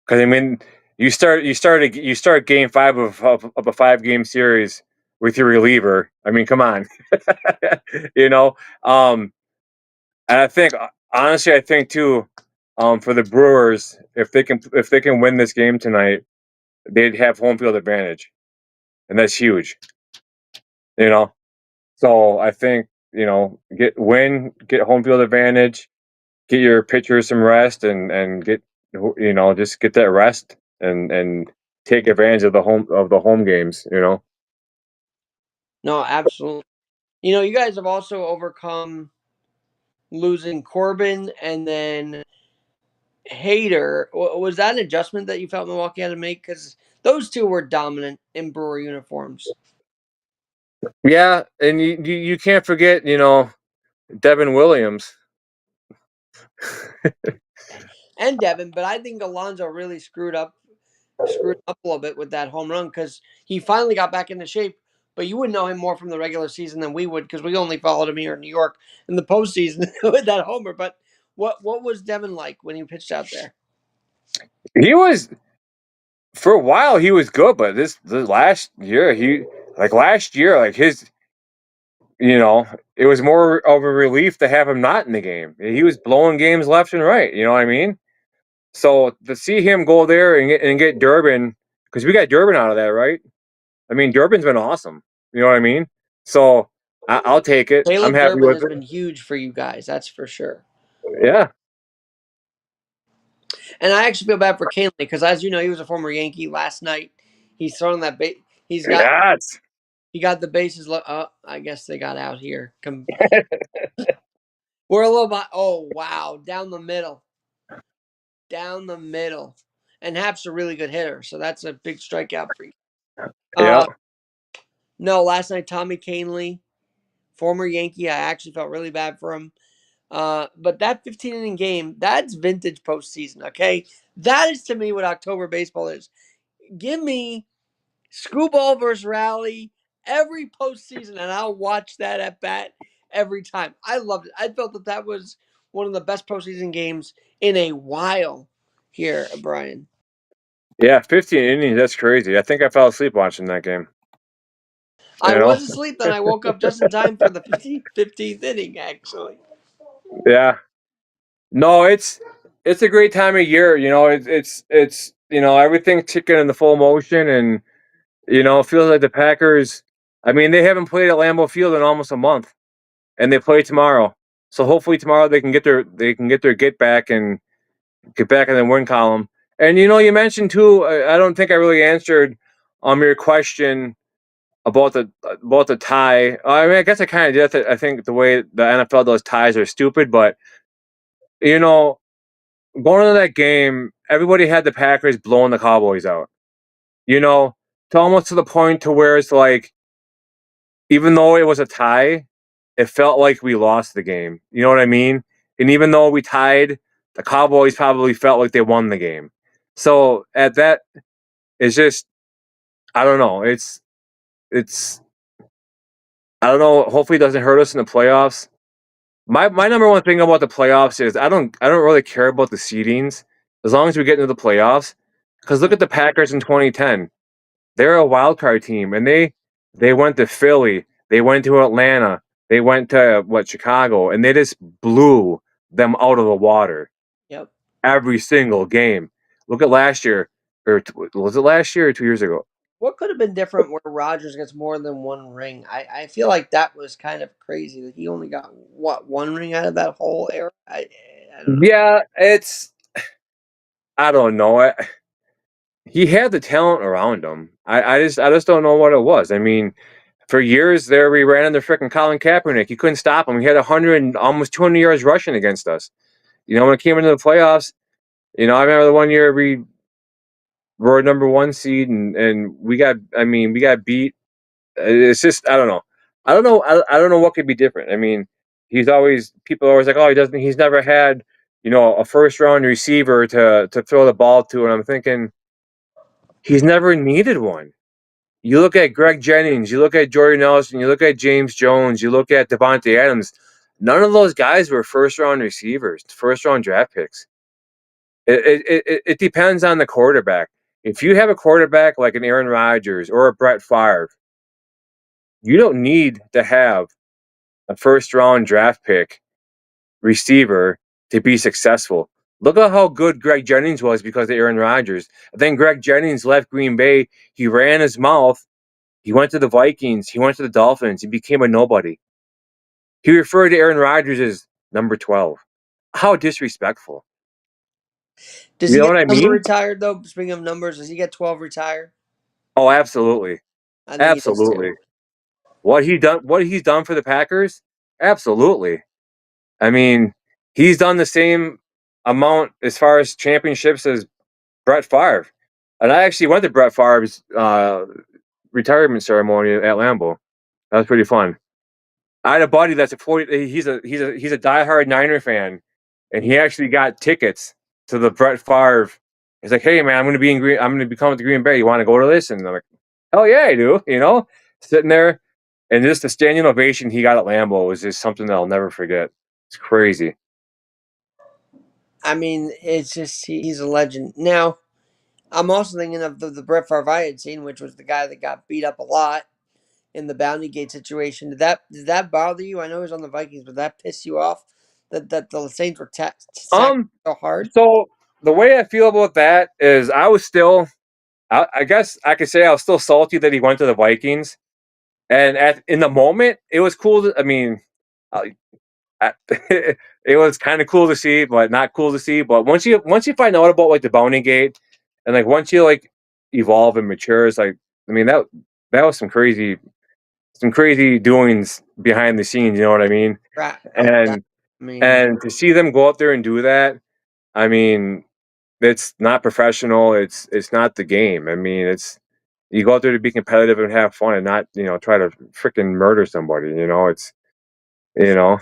because I mean, you start Game 5 of a 5-game series with your reliever. I mean, come on, you know. And I think honestly, I think too, for the Brewers, if they can win this game tonight, they'd have home field advantage, and that's huge. You know, so I think get home field advantage, get your pitchers some rest, and just get that rest and take advantage of the home games. No, absolutely. You guys have also overcome losing Corbin and then Hader. Was that an adjustment that you felt Milwaukee had to make? Because those two were dominant in Brewer uniforms. Yeah, and you can't forget Devin Williams. And Devin, but I think Alonso really screwed up a little bit with that home run because he finally got back into shape. But you would know him more from the regular season than we would because we only followed him here in New York in the postseason with that homer. But what was Devin like when he pitched out there? He was for a while he was good, but the last year like his it was more of a relief to have him not in the game. He was blowing games left and right. You know what I mean? So to see him go there and get Durbin, because we got Durbin out of that, right? I mean, Durbin's been awesome. You know what I mean? So I'll take it. I'm Caleb happy Durbin with has it. been huge for you guys, that's for sure. Yeah. And I actually feel bad for Canley because, as you know, he was a former Yankee. Last night, he's throwing that base. Yes. He got the bases. I guess they got out here. We're a little bit. Oh wow, down the middle. And Hap's a really good hitter, so that's a big strikeout for you. Yeah. No, last night Tommy Canley, former Yankee, I actually felt really bad for him. But that 15-inning game, that's vintage postseason. Okay, that is to me what October baseball is. Give me screwball versus rally every postseason, and I'll watch that at bat every time. I loved it. I felt that was one of the best postseason games in a while here, Brian. Yeah. 15 innings. That's crazy. I think I fell asleep watching that game. I You know? was asleep, then I woke up just in time for the 15th inning, actually. Yeah. No, it's a great time of year. It's everything's ticking in the full motion, and it feels like the Packers. I mean, they haven't played at Lambeau Field in almost a month, and they play tomorrow. So hopefully tomorrow they can get their get back in the win column. And you mentioned too. I don't think I really answered your question about the tie. I mean, I guess I kind of did. I think the way the NFL does ties are stupid, but you know, going into that game, everybody had the Packers blowing the Cowboys out. You know, to almost to the point to where it's like, even though it was a tie, it felt like we lost the game. You know what I mean? And even though we tied, the Cowboys probably felt like they won the game. So at that, it's just I don't know. It's I don't know. Hopefully, it doesn't hurt us in the playoffs. My number one thing about the playoffs is I don't really care about the seedings as long as we get into the playoffs. Because look at the Packers in 2010. They're a wild card team, and they went to Philly, they went to Atlanta, they went to Chicago, and they just blew them out of the water. Yep. every single game. Look at last year, or was it last year or 2 years ago? What could have been different where Rodgers gets more than one ring? I feel like that was kind of crazy that he only got what one ring out of that whole era. I don't know. Yeah, I don't know. He had the talent around him. I just don't know what it was. I mean, for years there, we ran into freaking Colin Kaepernick. You couldn't stop him. He had 100 and almost 200 yards rushing against us. When it came into the playoffs, I remember the one year we were number one seed and we got beat. It's just I don't know. I don't know what could be different. I mean, people are always like, oh, he's never had, a first round receiver to throw the ball to, and I'm thinking he's never needed one. You look at Greg Jennings, you look at Jordy Nelson, you look at James Jones, you look at Devontae Adams. None of those guys were first round receivers, first round draft picks. It depends on the quarterback. If you have a quarterback like an Aaron Rodgers or a Brett Favre, you don't need to have a first round draft pick receiver to be successful. Look at how good Greg Jennings was because of Aaron Rodgers. Then Greg Jennings left Green Bay. He ran his mouth. He went to the Vikings. He went to the Dolphins. He became a nobody. He referred to Aaron Rodgers as number 12. How disrespectful. Does You he know get what I number mean? retired though? Speaking of numbers, does he get 12 retired? Oh, absolutely. I think he does too. Absolutely. What he's done for the Packers? Absolutely. I mean, he's done the same amount as far as championships as Brett Favre. And I actually went to Brett Favre's retirement ceremony at Lambeau. That was pretty fun. I had a buddy that's a 40. He's a diehard Niner fan, and he actually got tickets to the Brett Favre. He's like, "Hey man, I'm going to be in Green. I'm going to be coming to Green Bay. You want to go to this?" And I'm like, "Hell yeah, I do." Sitting there, and just the standing ovation he got at Lambeau was just something that I'll never forget. It's crazy. I mean, it's just he's a legend. Now, I'm also thinking of the Brett Favre I had seen, which was the guy that got beat up a lot in the Bounty Gate situation. Did that bother you? I know he was on the Vikings, but that piss you off that the Saints were sacked Um, so hard? so the way I feel about that is, I guess I could say I was still salty that he went to the Vikings, and in the moment, it was cool. I mean, uh, it was kind of cool to see, but not cool to see. But once you find out about like the Bounty Gate, and like once you like evolve and mature, it's like I mean that was some crazy doings behind the scenes. You know what I mean? Right. Oh, yeah. And I mean, and to see them go out there and do that, I mean, it's not professional. It's not the game. I mean, it's you go out there to be competitive and have fun, and not try to freaking murder somebody. It's you know.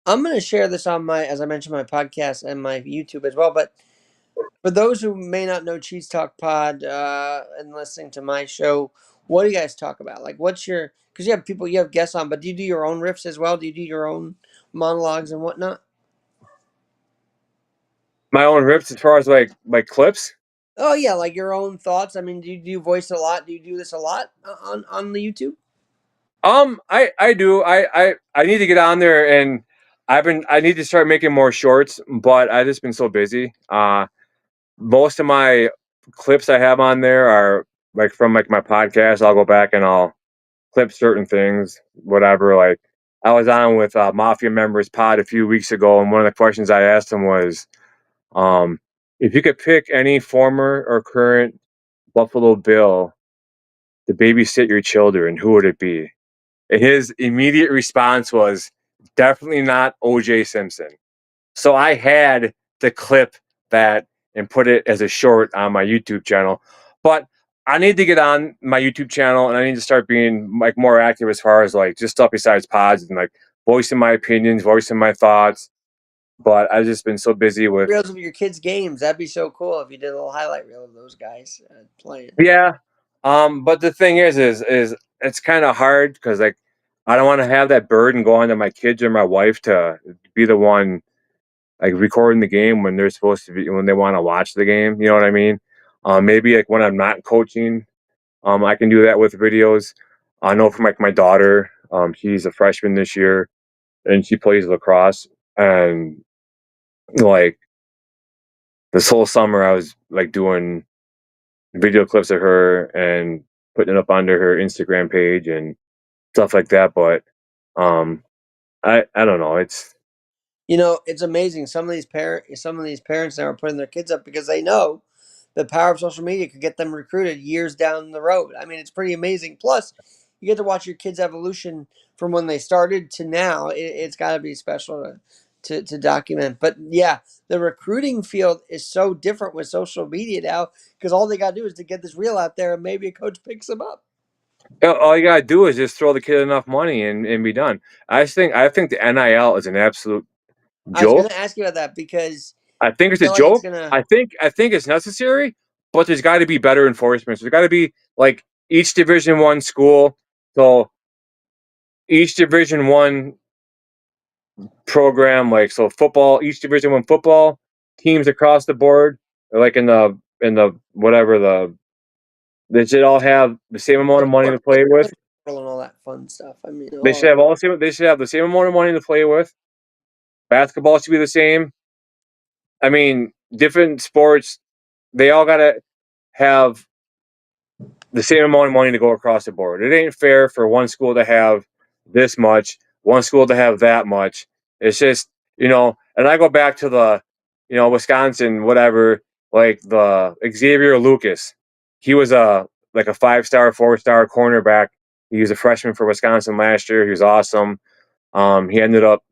I'm going to share this on my, as I mentioned, my podcast and my YouTube as well. But for those who may not know Cheese Talk Pod and listening to my show, what do you guys talk about? Like, what's your? Because you have guests on, but do you do your own riffs as well? Do you do your own monologues and whatnot? My own rips as far as like clips. Oh yeah, like your own thoughts. I mean, do you voice a lot? Do you do this a lot on the YouTube? I do. I need to get on there, and I need to start making more shorts, but I just been so busy. Most of my clips I have on there are like from like my podcast. I'll go back and I'll clip certain things, whatever. Like I was on with Mafia Members Pod a few weeks ago, and one of the questions I asked him was, um, if you could pick any former or current Buffalo Bill to babysit your children, who would it be? And his immediate response was definitely not OJ Simpson. So I had to clip that and put it as a short on my YouTube channel. But I need to get on my YouTube channel, and I need to start being like more active as far as like just stuff besides pods and like voicing my opinions, voicing my thoughts. But I've just been so busy with Reels of your kids' games. That'd be so cool if you did a little highlight reel of those guys playing. yeah. But the thing is it's kind of hard because like I don't want to have that burden going to my kids or my wife to be the one like recording the game when they're supposed to be when they want to watch the game. You know what I mean? Maybe like when I'm not coaching, I can do that with videos. I know from like my daughter, she's a freshman this year and she plays lacrosse, and like this whole summer I was like doing video clips of her and putting it up onto her Instagram page and stuff like that. But um, I don't know. It's It's amazing. Some of these parents now are putting their kids up because they know the power of social media could get them recruited years down the road. I mean, it's pretty amazing. Plus, you get to watch your kids' evolution from when they started to now. It's got to be special to document. But yeah, the recruiting field is so different with social media now because all they got to do is to get this reel out there and maybe a coach picks them up. all you gotta do is just throw the kid enough money and be done. I think the NIL is an absolute I was going joke. to ask you about that because I think I it's a feel like it's joke. going to. I think it's necessary, but there's got to be better enforcement. There's got to be like each Division 1 school. So each Division 1 program, like so football, each Division 1 football teams across the board, like in the whatever they should all have the same amount The of money to play with. and all that fun stuff. I mean, They all should have all the same. They should have the same amount of money to play with. Basketball should be the same. I mean, different sports, they all gotta have the same amount of money to go across the board. It ain't fair for one school to have this much, one school to have that much. It's just, and I go back to Wisconsin, whatever, like the Xavier Lucas. He was like a 5-star, 4-star cornerback. He was a freshman for Wisconsin last year. He was awesome. He ended up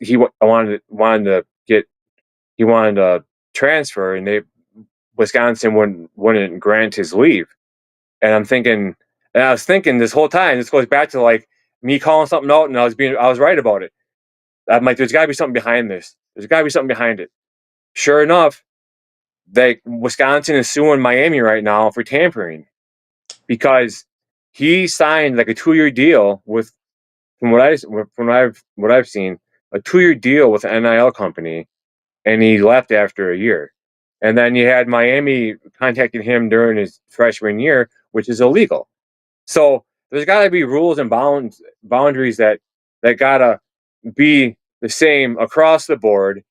he wanted to get he wanted to transfer, and Wisconsin wouldn't grant his leave. And I was thinking this whole time, this goes back to like me calling something out, and I was right about it. I'm like, there's got to be something behind this. There's got to be something behind it. Sure enough, Wisconsin is suing Miami right now for tampering because he signed like a 2-year deal with, from what I've seen, a 2-year deal with an NIL company, and he left after a year. And then you had Miami contacting him during his freshman year, which is illegal. So there's got to be rules and boundaries that gotta be the same across the board,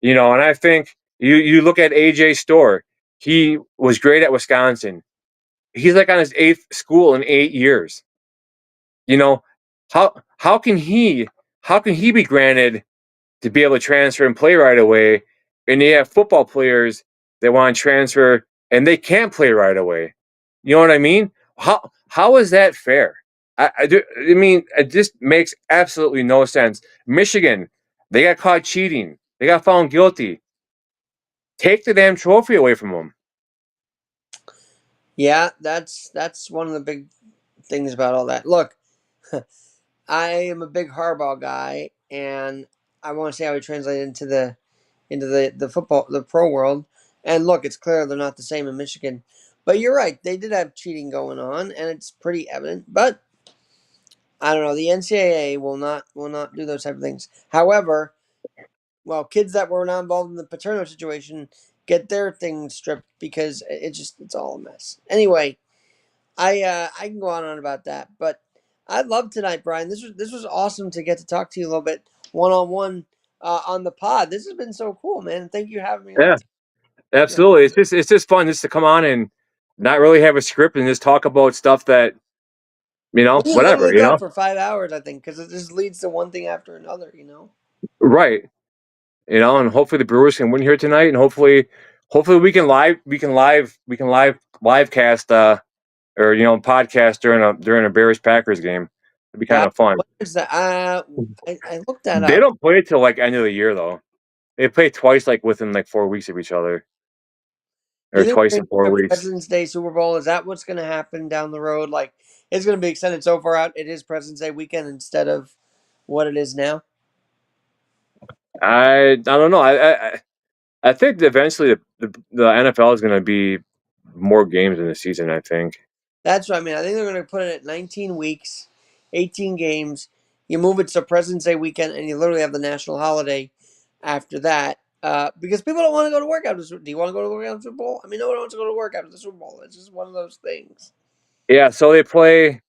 And I think you look at AJ Storr. He was great at Wisconsin. He's like on his 8th school in 8 years. You know how can he be granted to be able to transfer and play right away, and you have football players that want to transfer and they can't play right away? You know what I mean? How is that fair? I mean, it just makes absolutely no sense. Michigan, they got caught cheating. They got found guilty. Take the damn trophy away from them. Yeah, that's one of the big things about all that. Look, I am a big Harbaugh guy, and I want to see how he translates into the football, the pro world. And look, it's clear they're not the same in Michigan. But you're right, they did have cheating going on, and it's pretty evident. But I don't know, the NCAA will not do those type of things. However, well, kids that were not involved in the Paterno situation get their things stripped because it's all a mess. Anyway, I can go on and on about that, but I love tonight, Brian. This was awesome to get to talk to you a little bit one on one on the pod. This has been so cool, man. Thank you for having me on. Yeah, absolutely. It's just fun just to come on and not really have a script and just talk about stuff that We can whatever. literally go for 5 hours, I think, because it just leads to one thing after another. Right. And hopefully the Brewers can win here tonight, and hopefully we can live cast or podcast during a Bears Packers game. It'd be kind Yeah, of fun. what is that? I looked that They up. don't play till like end of the year though. They play twice like within like 4 weeks of each other, Do or you think twice we're in gonna have 4 weeks. President's Day Super Bowl? Is that what's going to happen down the road? Like, it's going to be extended so far out. It is President's Day weekend instead of what it is now. I don't know. I think that eventually the NFL is going to be more games in the season. I think. That's what I mean. I think they're going to put it at 19 weeks, 18 games. You move it to President's Day weekend, and you literally have the national holiday after that. Because people don't want to go to work after the Super Bowl. Do you want to go to work after the Super Bowl? I mean, no one wants to go to work after the Super Bowl. It's just one of those things. Yeah. So they play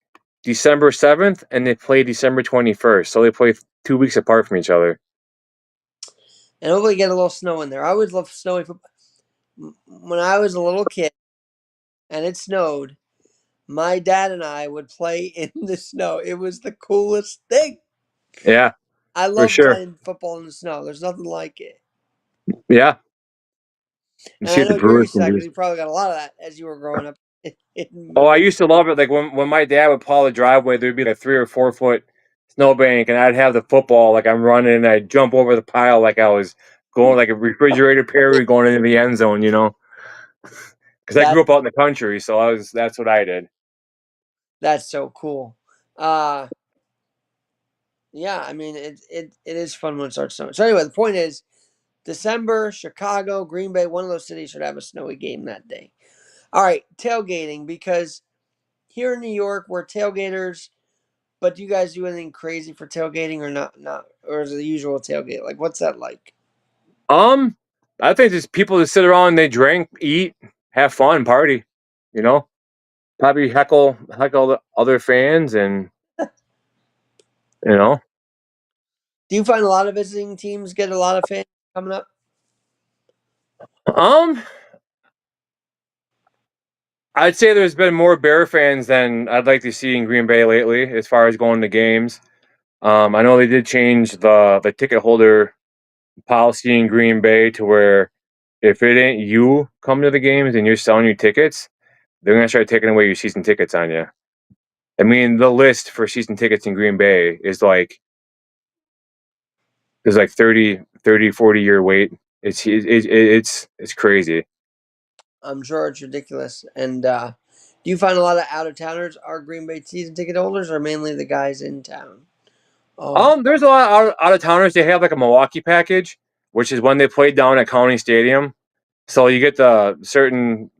December 7th and they play December 21st. So they play 2 weeks apart from each other. And hopefully get a little snow in there. I always love snowy football. When I was a little kid and it snowed, my dad and I would play in the snow. It was the coolest thing. Yeah, I for love sure. playing football in the snow. There's nothing like it. Yeah, you And see I what the know you're Brewers used to can that do. because you probably got a lot of that as you were growing up Oh, in I used to love it. Like when my dad would plow the driveway, there'd be like 3 or 4 foot snowbank, and I'd have the football like I'm running, and I'd jump over the pile like I was going like a refrigerator Perry going into the end zone, because I that. grew up out in the country, so that's what I did. That's so cool. Uh yeah, I mean it is fun when it starts snowing. So anyway, the point is December, Chicago, Green Bay, one of those cities should have a snowy game that day. All right, tailgating, because here in New York we're tailgaters, but do you guys do anything crazy for tailgating or not or is it the usual tailgate? Like what's that like? Um, I think just people that sit around, they drink, eat, have fun, party, you know. Probably heckle the other fans, and you know. Do you find a lot of visiting teams get a lot of fans coming up? Um, I'd say there's been more Bear fans than I'd like to see in Green Bay lately, as far as going to games. I know they did change the ticket holder policy in Green Bay to where if it ain't you come to the games and you're selling your tickets, they're gonna start taking away your season tickets on you. I mean, the list for season tickets in Green Bay is like there's like 40 year wait. It's crazy. I'm sure it's ridiculous. And do you find a lot of out of towners are Green Bay season ticket holders or mainly the guys in town? Oh, There's a lot of out of towners. They have like a Milwaukee package, which is when they play down at County Stadium. So you get the certain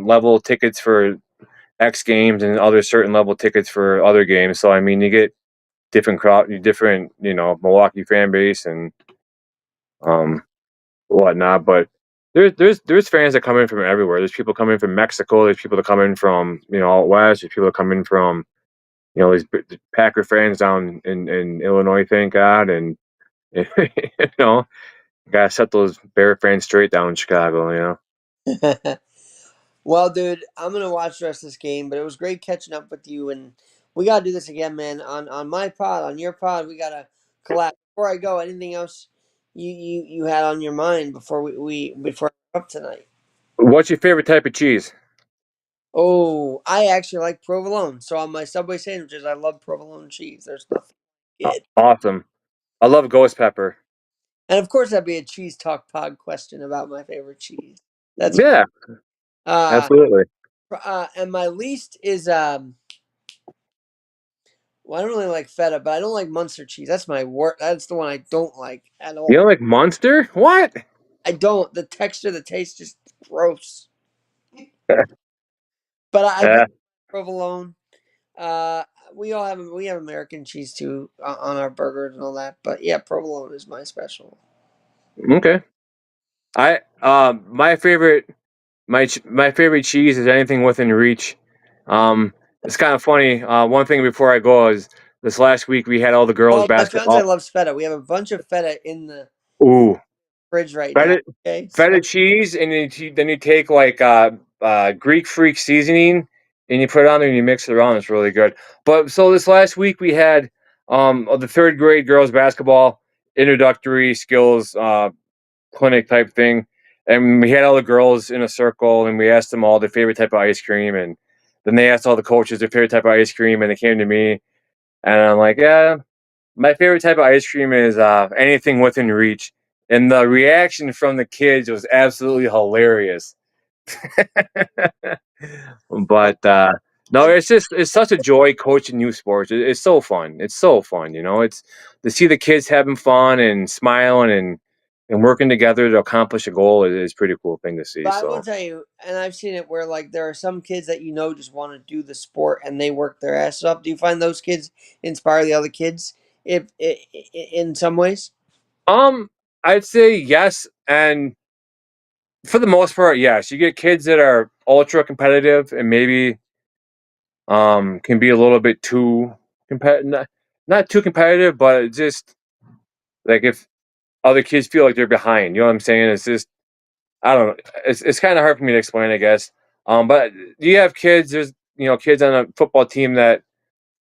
level tickets for X games and other certain level tickets for other games. So I mean, you get different Milwaukee fan base and um whatnot. But there's fans that come in from everywhere. There's people coming from Mexico. There's people that come in from out west. There's people that come in from these Packer fans down in Illinois. Thank God. And you know, gotta set those Bear fans straight down in Chicago. well, dude, I'm gonna watch the rest of this game. But it was great catching up with you, and we gotta do this again, man. On my pod, on your pod, we gotta collab. Before I go, anything else you had on your mind before we before up tonight? What's your favorite type of cheese? Oh, I actually like provolone. So on my Subway sandwiches, I love provolone cheese. There's nothing like it. Awesome. I love ghost pepper. And of course, that'd be a cheese talk pod question about my favorite cheese. That's Yeah, uh, absolutely. and my least is well, I don't really like feta, but I don't like Munster cheese. That's my worst. That's the one I don't like at You all. don't like Monster? What? I don't. The texture, the taste, just gross. But I do Yeah. provolone. Uh, we have American cheese too on our burgers and all that. But yeah, provolone is my special. Okay. I my favorite cheese is anything within reach. It's kind of funny. One thing before I go is this last week we had all the girls Well, my fiance basketball. loves feta. We have a bunch of feta in the Ooh, fridge right now. feta Okay, feta so cheese, and then you take like Greek Freak seasoning and you put it on there and you mix it around. It's really good. But so this last week we had the third grade girls basketball introductory skills clinic type thing, and we had all the girls in a circle and we asked them all their favorite type of ice cream, and then they asked all the coaches their favorite type of ice cream, and they came to me, and I'm like, yeah, my favorite type of ice cream is anything within reach. And the reaction from the kids was absolutely hilarious. well, But no, I'm it's such a joy coaching youth sports. It's so fun. It's so fun. It's to see the kids having fun and smiling and working together to accomplish a goal is pretty cool thing to see. But I will So tell you, and I've seen it where like there are some kids that just want to do the sport and they work their asses off. Do you find those kids inspire the other kids if in some ways? um, I'd say yes, and for the most part, yes. You get kids that are ultra competitive and maybe can be a little bit too competitive, not too competitive, but just like if other kids feel like they're behind. You know what I'm saying? It's just I don't know. It's kind of hard for me to explain, I guess. But you have kids. There's kids on a football team that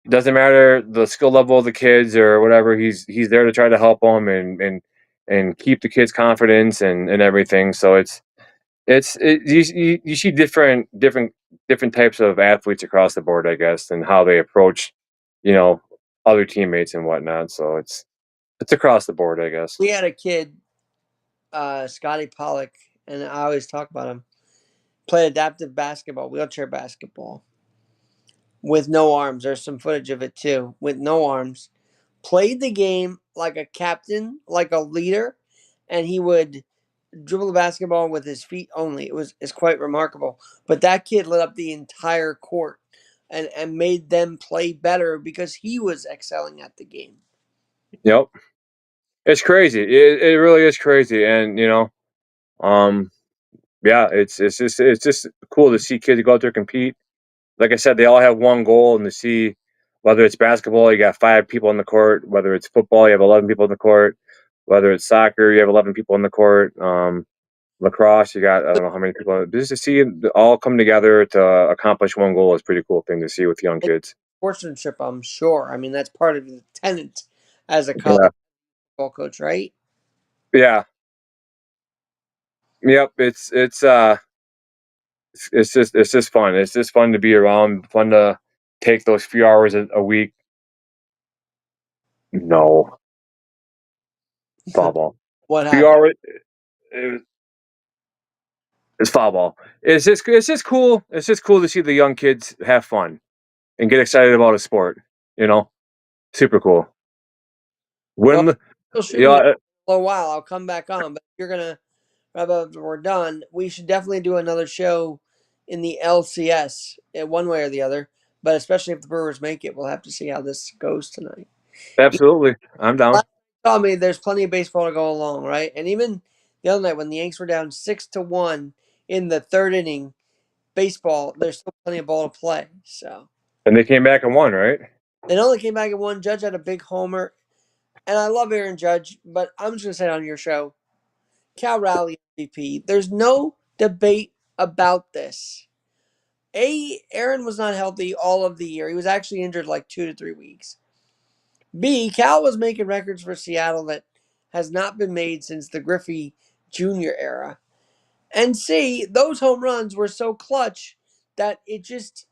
doesn't matter the skill level of the kids or whatever. He's there to try to help them and keep the kids' confidence and everything. So you see different types of athletes across the board, I guess, and how they approach you know other teammates and whatnot. So it's across the board, I guess. We had a kid, Scotty Pollock, and I always talk about him. Played adaptive basketball, wheelchair basketball, with no arms. There's some footage of it too, with no arms. Played the game like a captain, like a leader, and he would dribble the basketball with his feet only. It's quite remarkable. But that kid lit up the entire court and made them play better because he was excelling at the game. Yep, it's crazy. It really is crazy, and um, yeah, it's just cool to see kids go out there compete. Like I said, they all have one goal, and to see whether it's basketball, you got 5 people on the court. Whether it's football, you have 11 people on the court. Whether it's soccer, you have 11 people on the court. Lacrosse, you got I don't know how many people. Just to see them all come together to accomplish one goal is a pretty cool thing to see with young kids. Sportsmanship, I'm sure. I mean, that's part of the tenet as a college Yeah, football coach, right? yeah, yep. It's just fun. It's just fun to be around. Fun to take those few hours a week. No, foul ball. What Few happened? hours. It's foul ball. It's just cool. It's just cool to see the young kids have fun and get excited about a sport. You know, super cool. Well, When you'll shoot you me know, for a while. I'll come back on, but if you're gonna wrap up after we're done, we should definitely do another show in the LCS, one way or the other. But especially if the Brewers make it, we'll have to see how this goes tonight. You absolutely, I'm down. last time you told me there's plenty of baseball to go along, right? And even the other night when the Yankees were down 6-1 in the third inning, baseball, there's still plenty of ball to play. So And they came back and won, right? it only came back at one. Judge had a big homer, and I love Aaron Judge, but I'm just gonna say it on your show, Cal Raleigh MVP. There's no debate about this. Aaron was not healthy all of the year. He was actually injured like 2 to 3 weeks. B, Cal was making records for Seattle that has not been made since the Griffey Jr. era. And C, those home runs were so clutch that it just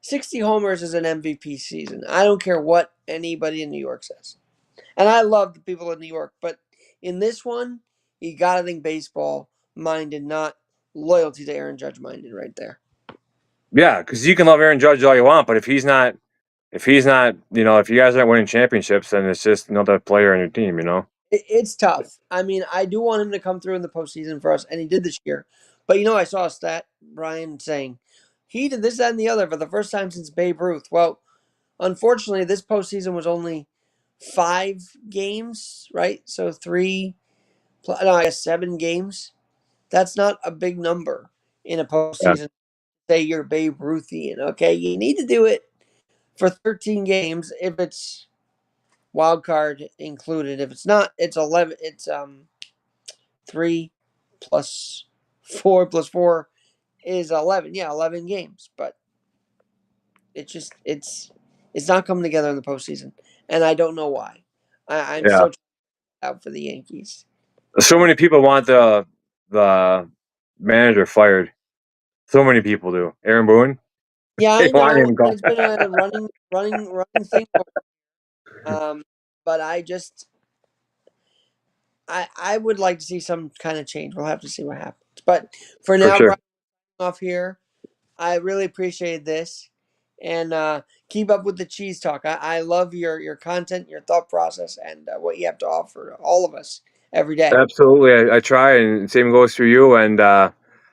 60 homers is an MVP season. I don't care what anybody in New York says. And I love the people in New York, but in this one, you got to think baseball minded, not loyalty to Aaron Judge minded right there. Yeah, because you can love Aaron Judge all you want, but if he's not, if you guys aren't winning championships, then it's just another player on your team. It's tough. I mean, I do want him to come through in the postseason for us, and he did this year. But I saw a stat, Brian, saying he did this, that, and the other for the first time since Babe Ruth. Well, unfortunately, this postseason was only 5 games, right? So no, I guess 7 games. That's not a big number in a Yeah, postseason. Say you're Babe Ruthian, okay? You need to do it for 13 games if it's wild card included. If it's not, it's 11. It's 3 plus 4 plus 4 is 11. Yeah, 11 games. But it's not coming together in the postseason, and I don't know why. I'm yeah. so out for the Yankees. So many people want the manager fired. So many people do. Aaron Boone, Yeah, they I want know him gone. it's been a running thing. But I would like to see some kind of change. We'll have to see what happens. But for For now, sure. Brian, off here. I really appreciate this, and keep up with the cheese talk. I love your content, your thought process, and what you have to offer to all of us every day. Absolutely, I try, and same goes for you. And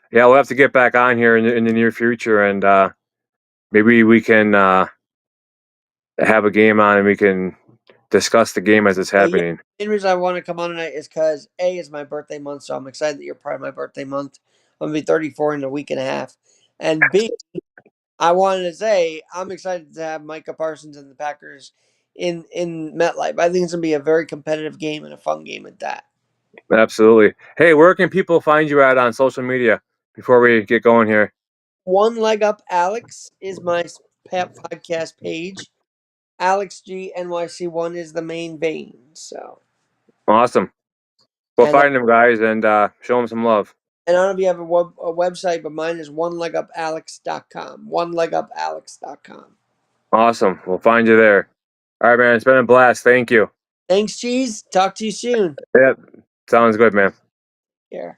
yeah, we'll have to get back on here in the near future, and maybe we can have a game on, and we can discuss the game as it's Yeah, happening. the main reason I want to come on tonight is because A is my birthday month, so I'm excited that you're part of my birthday month. I'm gonna be 34 in a week and a half, and B, I wanted to say I'm excited to have Micah Parsons and the Packers in MetLife. I think it's gonna be a very competitive game and a fun game at that. Absolutely. Hey, where can people find you at on social media before we get going here? One Leg Up Alex is my podcast page. AlexGNYC1 is the main vein. So, Awesome. We'll and find them, guys, and show them some love. I don't know if you have a website, but mine is onelegupalex.com. Onelegupalex.com. Awesome. We'll find you there. All right, man. It's been a blast. Thank you. Thanks, Cheese. Talk to you soon. Yep. Sounds good, man. Yeah.